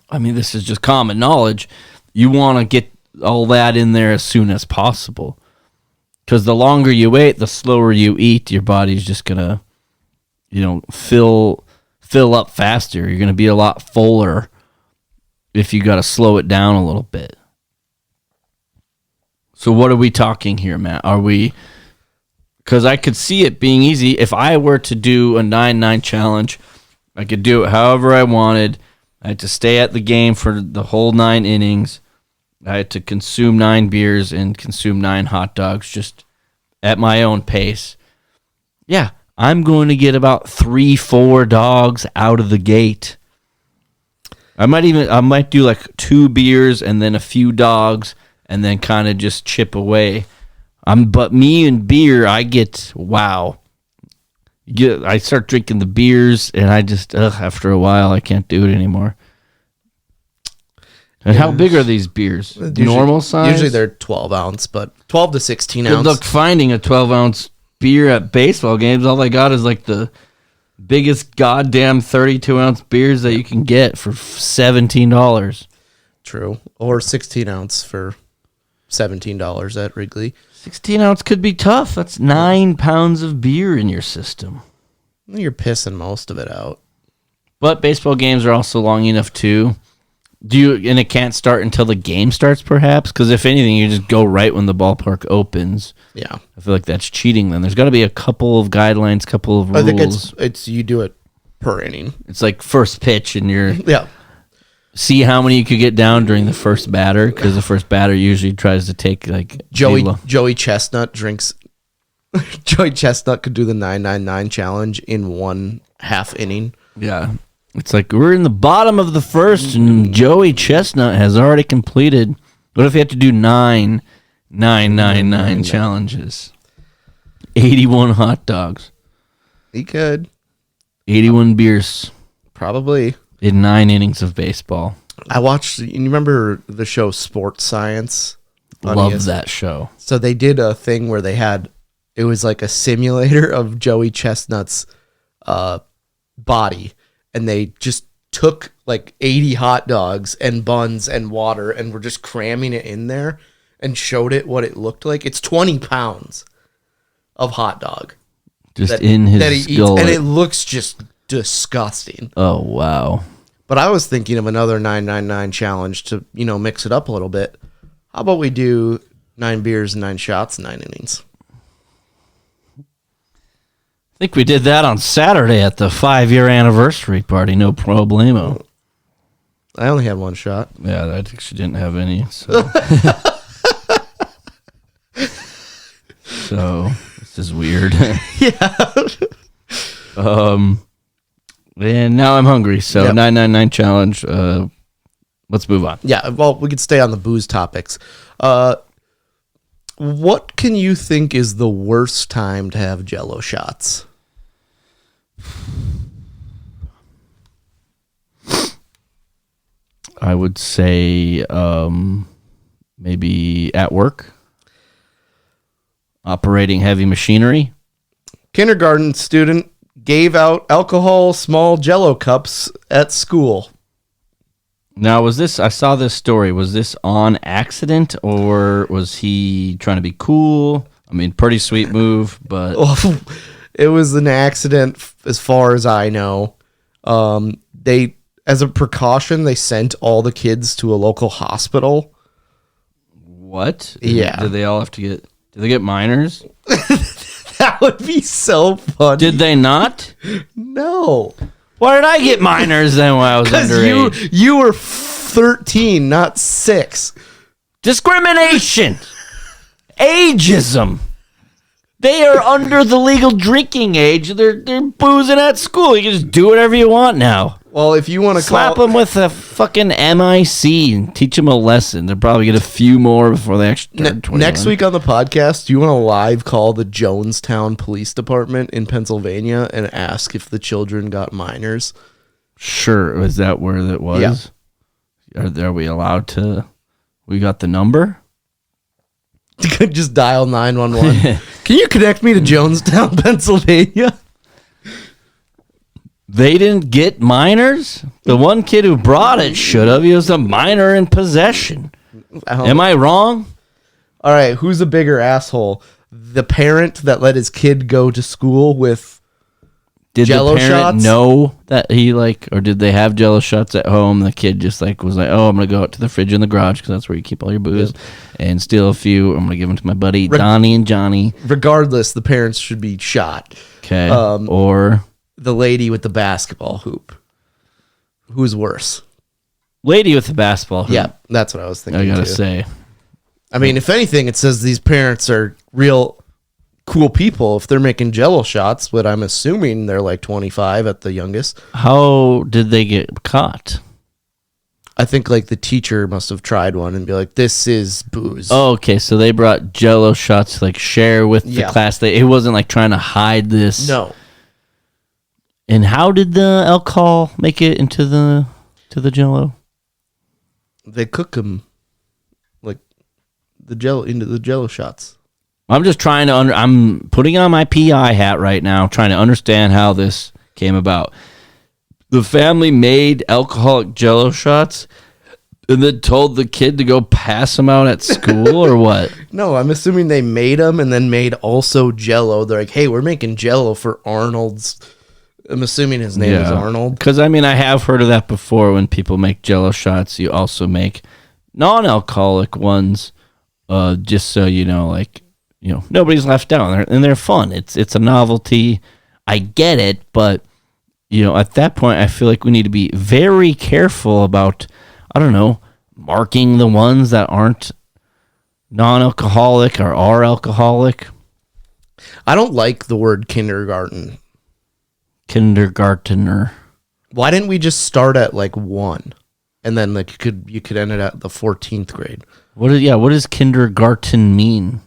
I mean, this is just common knowledge, you want to get all that in there as soon as possible. Because the longer you wait, the slower you eat. Your body's just going to, fill up faster. You're going to be a lot fuller if you got to slow it down a little bit. So what are we talking here, Matt? Are we... Because I could see it being easy. If I were to do a 9-9 challenge, I could do it however I wanted. I had to stay at the game for the whole 9 innings. I had to consume 9 beers and consume 9 hot dogs just at my own pace. Yeah, I'm going to get about 3-4 dogs out of the gate. I might do like 2 beers and then a few dogs and then kind of just chip away. But me and beer, I get, wow. I start drinking the beers and I just, after a while, I can't do it anymore. And how big are these beers? Normal size? Usually they're 12 ounce, but 12 to 16 ounce. Good luck finding a 12-ounce beer at baseball games. All they got is like the biggest goddamn 32-ounce beers that you can get for $17. True. Or 16 ounce for $17 at Wrigley. 16-ounce could be tough. That's 9 pounds of beer in your system. You're pissing most of it out. But baseball games are also long enough too. And it can't start until the game starts, perhaps? Because if anything, you just go right when the ballpark opens. Yeah. I feel like that's cheating then. There's got to be a couple of guidelines, couple of rules. I think it's you do it per inning. It's like first pitch, and you're... Yeah. See how many you could get down during the first batter, because the first batter usually tries to take, like... Joey Chestnut drinks... Joey Chestnut could do the 999 challenge in 1/2 inning. Yeah. It's like, we're in the bottom of the first, and Joey Chestnut has already completed. What if you have to do 9 challenges? 81 hot dogs. He could. 81 beers. Probably. In 9 innings of baseball. I watched, you remember the show Sports Science? Love that show. So they did a thing where it was like a simulator of Joey Chestnut's body. And they just took like 80 hot dogs and buns and water and were just cramming it in there and showed it what it looked like. It's 20 pounds of hot dog. Just in his skull. And it looks just disgusting. Oh, wow. But I was thinking of another 999 challenge to, mix it up a little bit. How about we do 9 beers and 9 shots in 9 innings? I think we did that on Saturday at the 5-year anniversary party. No problemo. I only had 1 shot. Yeah, I actually didn't have any. So, so this is weird. Yeah. And now I'm hungry. So 999 challenge. Let's move on. Yeah. Well, we could stay on the booze topics. What can you think is the worst time to have Jello shots? I would say maybe at work, operating heavy machinery. Kindergarten student gave out alcohol small Jello cups at school. Now, I saw this story. Was this on accident, or was he trying to be cool? I mean, pretty sweet move, but... It was an accident as far as I know. They, as a precaution, they sent all the kids to a local hospital. What? Yeah. Did they all have to did they get minors? That would be so funny. Did they not? No. Why did I get minors then when I was underage? You were 13, not 6. Discrimination. Ageism. They are under the legal drinking age. They're boozing at school. You can just do whatever you want now. Well, if you want to slap them with a fucking MIC and teach them a lesson, they'll probably get a few more before they actually turn 21. Next week on the podcast, do you want to live call the Jonestown Police Department in Pennsylvania and ask if the children got minors? Sure. Is that where that was? Yeah. Are we allowed to? We got the number? You could just dial 911. Can you connect me to Jonestown, Pennsylvania? They didn't get minors? The one kid who brought it should have. He was a minor in possession. Am I wrong? All right, who's a bigger asshole? The parent that let his kid go to school with Jello shots? Know that he or did they have Jello shots at home? The kid just was like, oh, I'm going to go out to the fridge in the garage because that's where you keep all your booze and steal a few. I'm going to give them to my buddy Donnie and Johnny. Regardless, the parents should be shot. Okay. Or the lady with the basketball hoop. Who's worse? Lady with the basketball hoop. Yeah, that's what I was thinking. I got to say. I mean, if anything, it says these parents are real cool people if they're making Jello shots, but I'm assuming they're like 25 at the youngest. How did they get caught? I think the teacher must have tried one and be like, this is booze. Oh, okay, so they brought Jello shots to share with the class. It wasn't trying to hide this. No. And how did the alcohol make it into the Jello? They cook them like the Jello into the Jello shots. I'm just trying to I'm putting on my PI hat right now, trying to understand how this came about. The family made alcoholic Jello shots and then told the kid to go pass them out at school or what? No, I'm assuming they made them and then made also Jello. They're like, hey, we're making Jello for Arnold's. I'm assuming his name is Arnold. Because, I mean, I have heard of that before. When people make Jello shots, you also make non-alcoholic ones, just so you know, like, you know, nobody's left out, and they're fun. It's a novelty. I get it, but, you know, at that point, I feel like we need to be very careful about, I don't know, marking the ones that aren't non-alcoholic or are alcoholic. I don't like the word kindergarten. Kindergartner. Why didn't we just start at like 1, and then like you could end it at the 14th grade? What does kindergarten mean?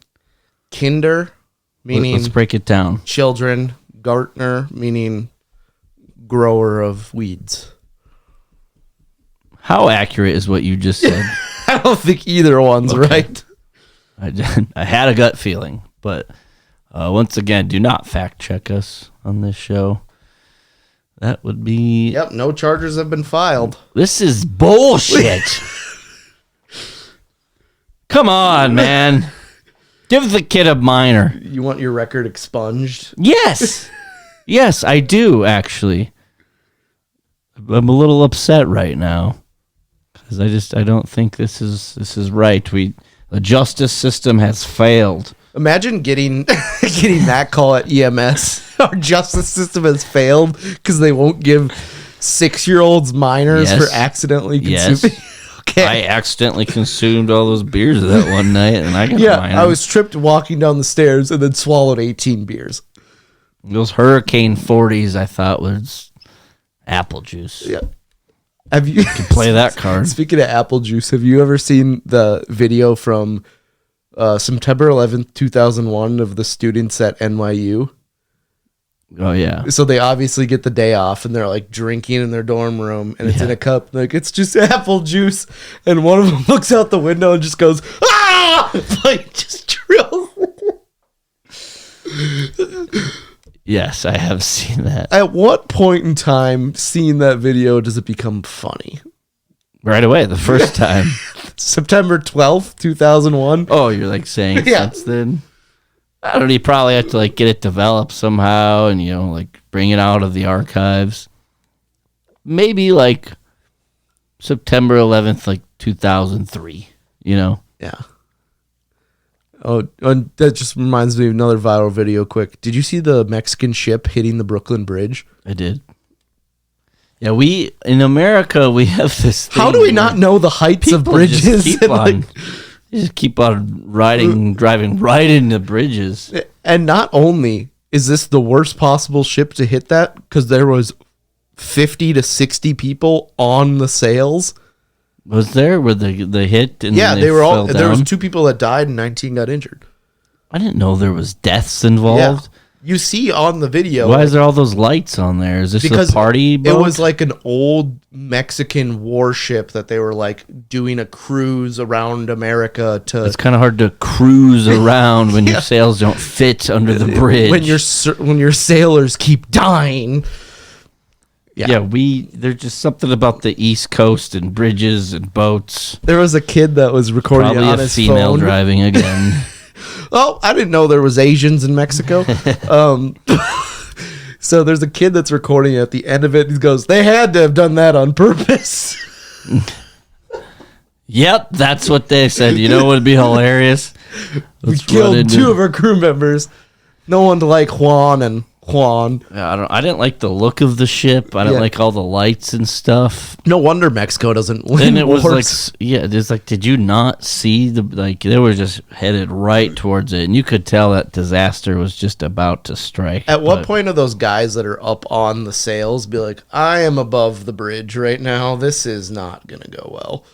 Kinder meaning Let's break it down. Children. Gartner meaning grower of weeds. How accurate is what you just said? I don't think either one's right. I had a gut feeling, but once again, do not fact check us on this show. That would be... Yep, no charges have been filed. This is bullshit. Come on, man. Give the kid a minor. You want your record expunged? Yes. Yes, I do, actually. I'm a little upset right now. Because I don't think this is right. The justice system has failed. Imagine getting that call at EMS. Our justice system has failed because they won't give 6-year-olds minors for accidentally consuming. Okay. I accidentally consumed all those beers that one night, and I got a minor. I was tripped walking down the stairs and then swallowed 18 beers. Those Hurricane 40s I thought was apple juice. Yeah. Have you play that card? Speaking of apple juice, have you ever seen the video from September 11th, 2001 of the students at NYU? Oh, yeah. So they obviously get the day off and they're like drinking in their dorm room and it's in a cup. Like, it's just apple juice. And one of them looks out the window and just goes, ah! Like, just drills. Yes, I have seen that. At what point in time, seeing that video, does it become funny? Right away, the first time. September 12th, 2001. Oh, you're like saying since then? I don't know, you probably have to like get it developed somehow and, you know, like bring it out of the archives. Maybe like September 11th, like 2003, you know? Yeah. Oh, and that just reminds me of another viral video quick. Did you see the Mexican ship hitting the Brooklyn Bridge? I did. Yeah, in America, we have this thing. How do we not know the heights of bridges? Just keep on driving right into bridges. And not only is this the worst possible ship to hit that, because there was 50 to 60 people on the sails. Was there where the hit? And they were all. There was 2 people that died and 19 got injured. I didn't know there was deaths involved. Yeah. You see on the video. Why is there all those lights on there? Is this a party boat? It was like an old Mexican warship that they were like doing a cruise around America to. It's kind of hard to cruise around when your sails don't fit under the bridge. When your sailors keep dying. Yeah, there's just something about the East Coast and bridges and boats. There was a kid that was recording Probably on his phone. Probably a female driving again. Oh, I didn't know there was Asians in Mexico. So there's a kid that's recording it. At the end of it, he goes, "They had to have done that on purpose." Yep, that's what they said. You know what would be hilarious? We killed 2 of our crew members. No one to like Juan and Juan. Yeah, I didn't like the look of the ship. I didn't like all the lights and stuff. No wonder Mexico doesn't win. And it was it's like, did you not see they were just headed right towards it, and you could tell that disaster was just about to strike. At what point are those guys that are up on the sails be like, I am above the bridge right now. This is not gonna go well.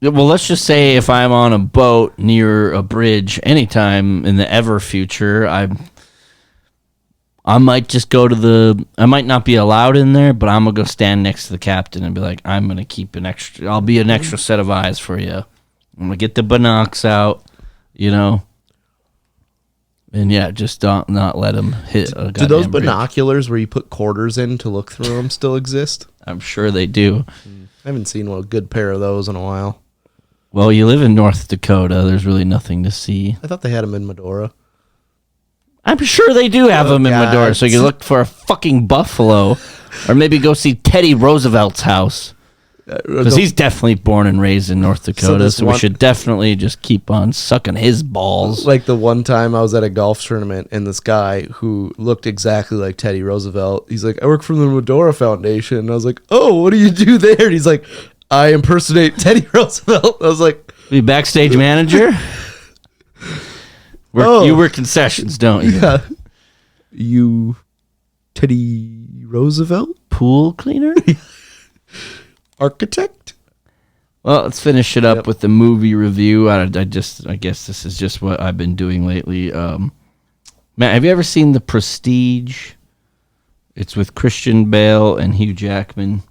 Well, let's just say if I'm on a boat near a bridge anytime in the ever future, I might just go to I might not be allowed in there, but I'm going to go stand next to the captain and be like, I'm going to keep I'll be an extra set of eyes for you. I'm going to get the binocs out, And yeah, just not let him hit a goddamn Do those bridge. binoculars where you put quarters in to look through them still exist? I'm sure they do. I haven't seen a good pair of those in a while. Well, you live in North Dakota. There's really nothing to see. I thought they had them in Medora. I'm sure they do have them in Medora, so you can look for a fucking buffalo. Or maybe go see Teddy Roosevelt's house. Because he's definitely born and raised in North Dakota, so we should definitely just keep on sucking his balls. Like the one time I was at a golf tournament, and this guy who looked exactly like Teddy Roosevelt, he's like, I work for the Medora Foundation. And I was like, oh, what do you do there? And he's like, I impersonate Teddy Roosevelt. I was like... Are you backstage manager? You work concessions, don't you? Yeah. You Teddy Roosevelt? Pool cleaner? Architect? Well, let's finish it up with the movie review. I guess this is just what I've been doing lately. Matt, have you ever seen The Prestige? It's with Christian Bale and Hugh Jackman.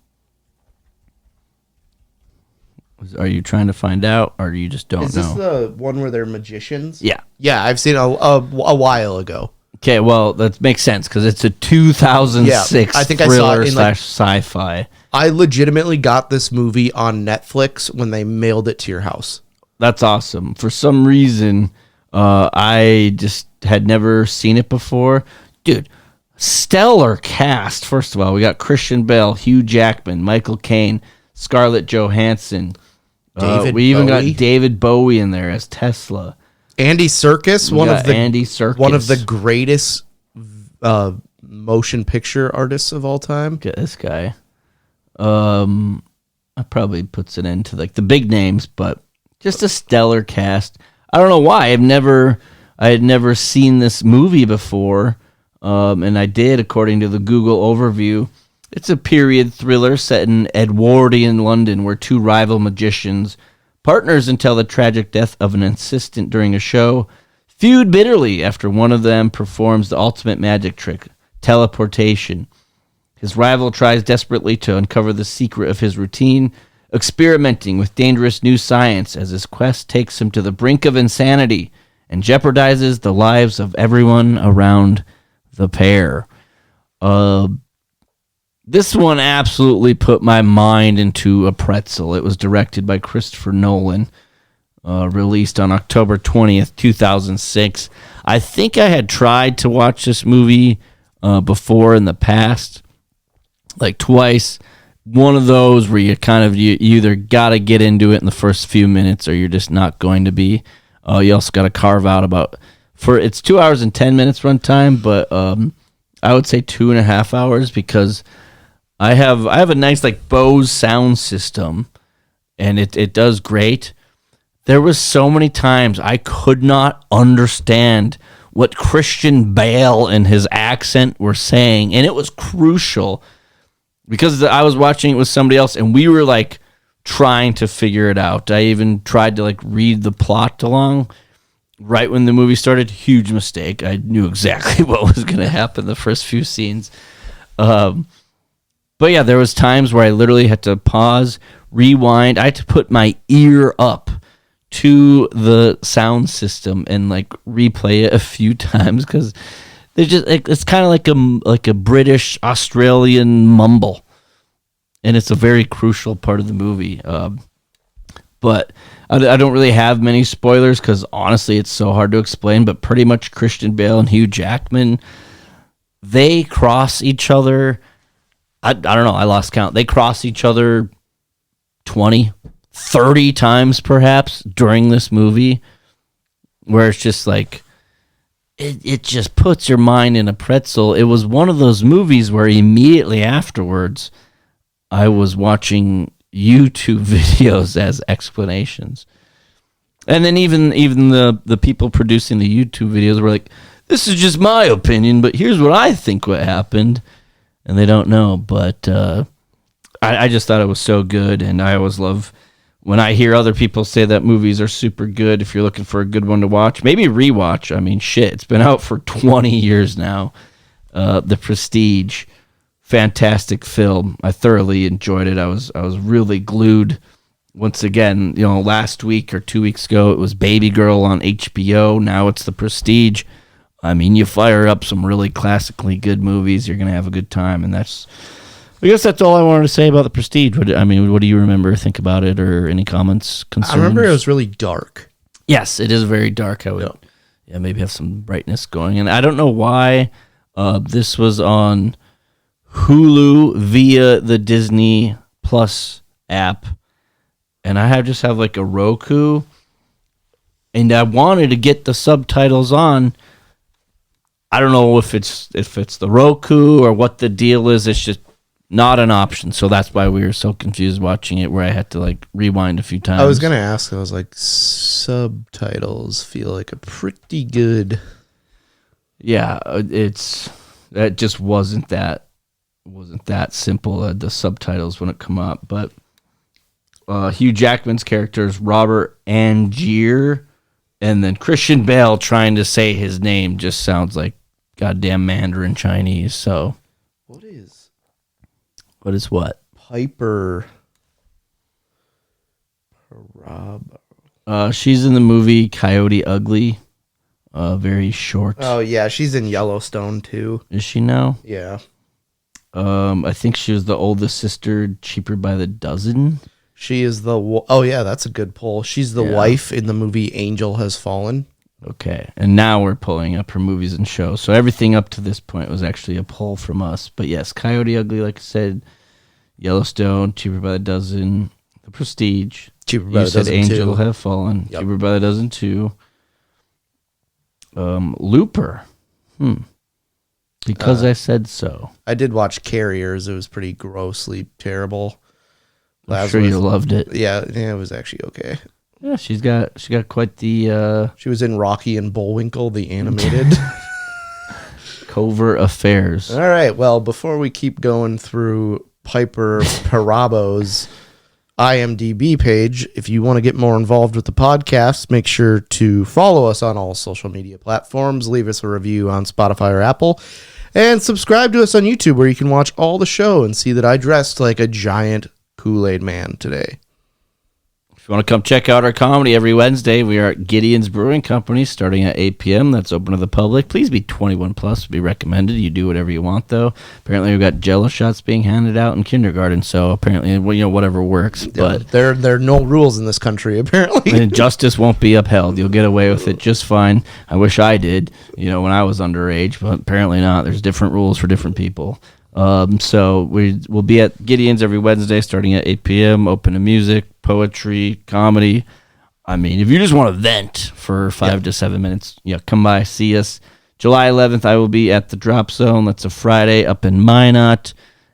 Are you trying to find out, or you just don't know? Is this the one where they're magicians? Yeah. Yeah, I've seen a while ago. Okay, well, that makes sense, because it's a 2006 I think I saw thriller it in, / sci-fi. I legitimately got this movie on Netflix when they mailed it to your house. That's awesome. For some reason, I just had never seen it before. Dude, stellar cast. First of all, we got Christian Bale, Hugh Jackman, Michael Caine, Scarlett Johansson. We even got David Bowie in there as Tesla. Andy Serkis, one of the greatest motion picture artists of all time. Get this guy. I probably puts an end to like the big names, but just a stellar cast. I don't know why. I had never seen this movie before, and I did according to the Google overview. It's a period thriller set in Edwardian London where two rival magicians, partners until the tragic death of an assistant during a show, feud bitterly after one of them performs the ultimate magic trick, teleportation. His rival tries desperately to uncover the secret of his routine, experimenting with dangerous new science as his quest takes him to the brink of insanity and jeopardizes the lives of everyone around the pair. This one absolutely put my mind into a pretzel. It was directed by Christopher Nolan, released on October 20th, 2006. I think I had tried to watch this movie before in the past, like twice. One of those where you either got to get into it in the first few minutes or you're just not going to be. You also got to carve out it's 2 hours and 10 minutes runtime, but I would say 2.5 hours because I have a nice like Bose sound system, and it does great. There was so many times I could not understand what Christian Bale and his accent were saying, and it was crucial because I was watching it with somebody else, and we were like trying to figure it out. I even tried to like read the plot along right when the movie started. Huge mistake. I knew exactly what was going to happen the first few scenes. But yeah, there was times where I literally had to pause, rewind. I had to put my ear up to the sound system and like replay it a few times because it's kind of like a British Australian mumble, and it's a very crucial part of the movie. But I don't really have many spoilers because honestly, it's so hard to explain. But pretty much Christian Bale and Hugh Jackman, they cross each other. I don't know. I lost count. They cross each other 20, 30 times perhaps during this movie, where it's just like, it just puts your mind in a pretzel. It was one of those movies where immediately afterwards, I was watching YouTube videos as explanations. And then even the people producing the YouTube videos were like, this is just my opinion, but here's what I think what happened. And they don't know, but I just thought it was so good, and I always love when I hear other people say that movies are super good. If you're looking for a good one to watch, maybe rewatch. I mean, shit, it's been out for 20 years now. The Prestige, fantastic film. I thoroughly enjoyed it. I was really glued. Once again, last week or 2 weeks ago, it was Baby Girl on HBO. Now it's The Prestige. I mean, you fire up some really classically good movies, you're going to have a good time. And I guess that's all I wanted to say about The Prestige. What do you remember, think about it, or any comments, concerns? I remember it was really dark. Yes, it is very dark. I would maybe have some brightness going. And I don't know why this was on Hulu via the Disney Plus app. And I just have like a Roku. And I wanted to get the subtitles on. I don't know if it's the Roku or what the deal is. It's just not an option. So that's why we were so confused watching it, where I had to like rewind a few times. I was going to ask, I was like, subtitles feel like a pretty good. Yeah, that just wasn't that simple, the subtitles when it come up. But Hugh Jackman's character is Robert Angier, and then Christian Bale trying to say his name just sounds like goddamn Mandarin Chinese. So what is what? Piper Perabo. She's in the movie Coyote Ugly. Very short. Oh yeah, she's in Yellowstone too. Is she now? Yeah. I think she was the oldest sister, Cheaper by the Dozen. She is oh yeah, that's a good pull. She's the wife in the movie Angel Has Fallen. Okay, and now we're pulling up her movies and shows. So everything up to this point was actually a pull from us. But yes, Coyote Ugly, like I said, Yellowstone, Cheaper by the Dozen, The Prestige. Cheaper by the Dozen Angel 2. Have Fallen. Yep. Cheaper by the Dozen 2. Looper. Because I said so. I did watch Carriers. It was pretty grossly terrible. I'm sure you loved it. Yeah, it was actually okay. Yeah, she got quite the. She was in Rocky and Bullwinkle, the animated. Covert Affairs. All right. Well, before we keep going through Piper Parabo's IMDb page, if you want to get more involved with the podcast, make sure to follow us on all social media platforms, leave us a review on Spotify or Apple, and subscribe to us on YouTube, where you can watch all the show and see that I dressed like a giant Kool-Aid man today. If you want to come check out our comedy every Wednesday, we are at Gideon's Brewing Company starting at 8 p.m. That's open to the public. Please be 21 plus. Would be recommended. You do whatever you want, though. Apparently, we've got Jello Shots being handed out in kindergarten, so apparently, whatever works. But there are no rules in this country, apparently. And justice won't be upheld. You'll get away with it just fine. I wish I did, when I was underage, but apparently not. There's different rules for different people. So we'll be at Gideon's every Wednesday starting at 8 p.m. Open to music, poetry, comedy. I mean, if you just want to vent for 5 to 7 minutes, come by, see us. July 11th, I will be at the Drop Zone. That's a Friday up in Minot.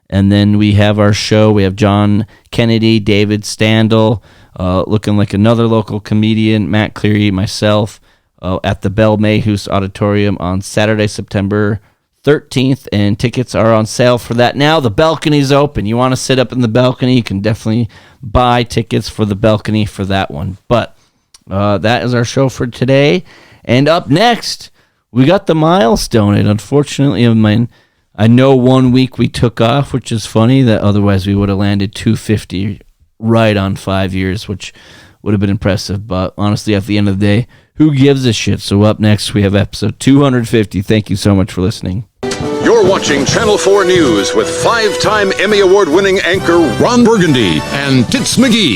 And then we have our show. We have John Kennedy, David Standel, looking like another local comedian, Matt Cleary, myself, at the Bell Mayhews Auditorium on Saturday, September 13th, and tickets are on sale for that now. The balcony's open. You want to sit up in the balcony, you can definitely buy tickets for the balcony for that one. But that is our show for today. And up next, we got the milestone. And unfortunately, I know 1 week we took off, which is funny, that otherwise we would have landed 250 right on 5 years, which would have been impressive. But honestly, at the end of the day, who gives a shit? So up next, we have episode 250. Thank you so much for listening. You're watching Channel 4 News with 5-time Emmy Award-winning anchor Ron Burgundy and Tits McGee.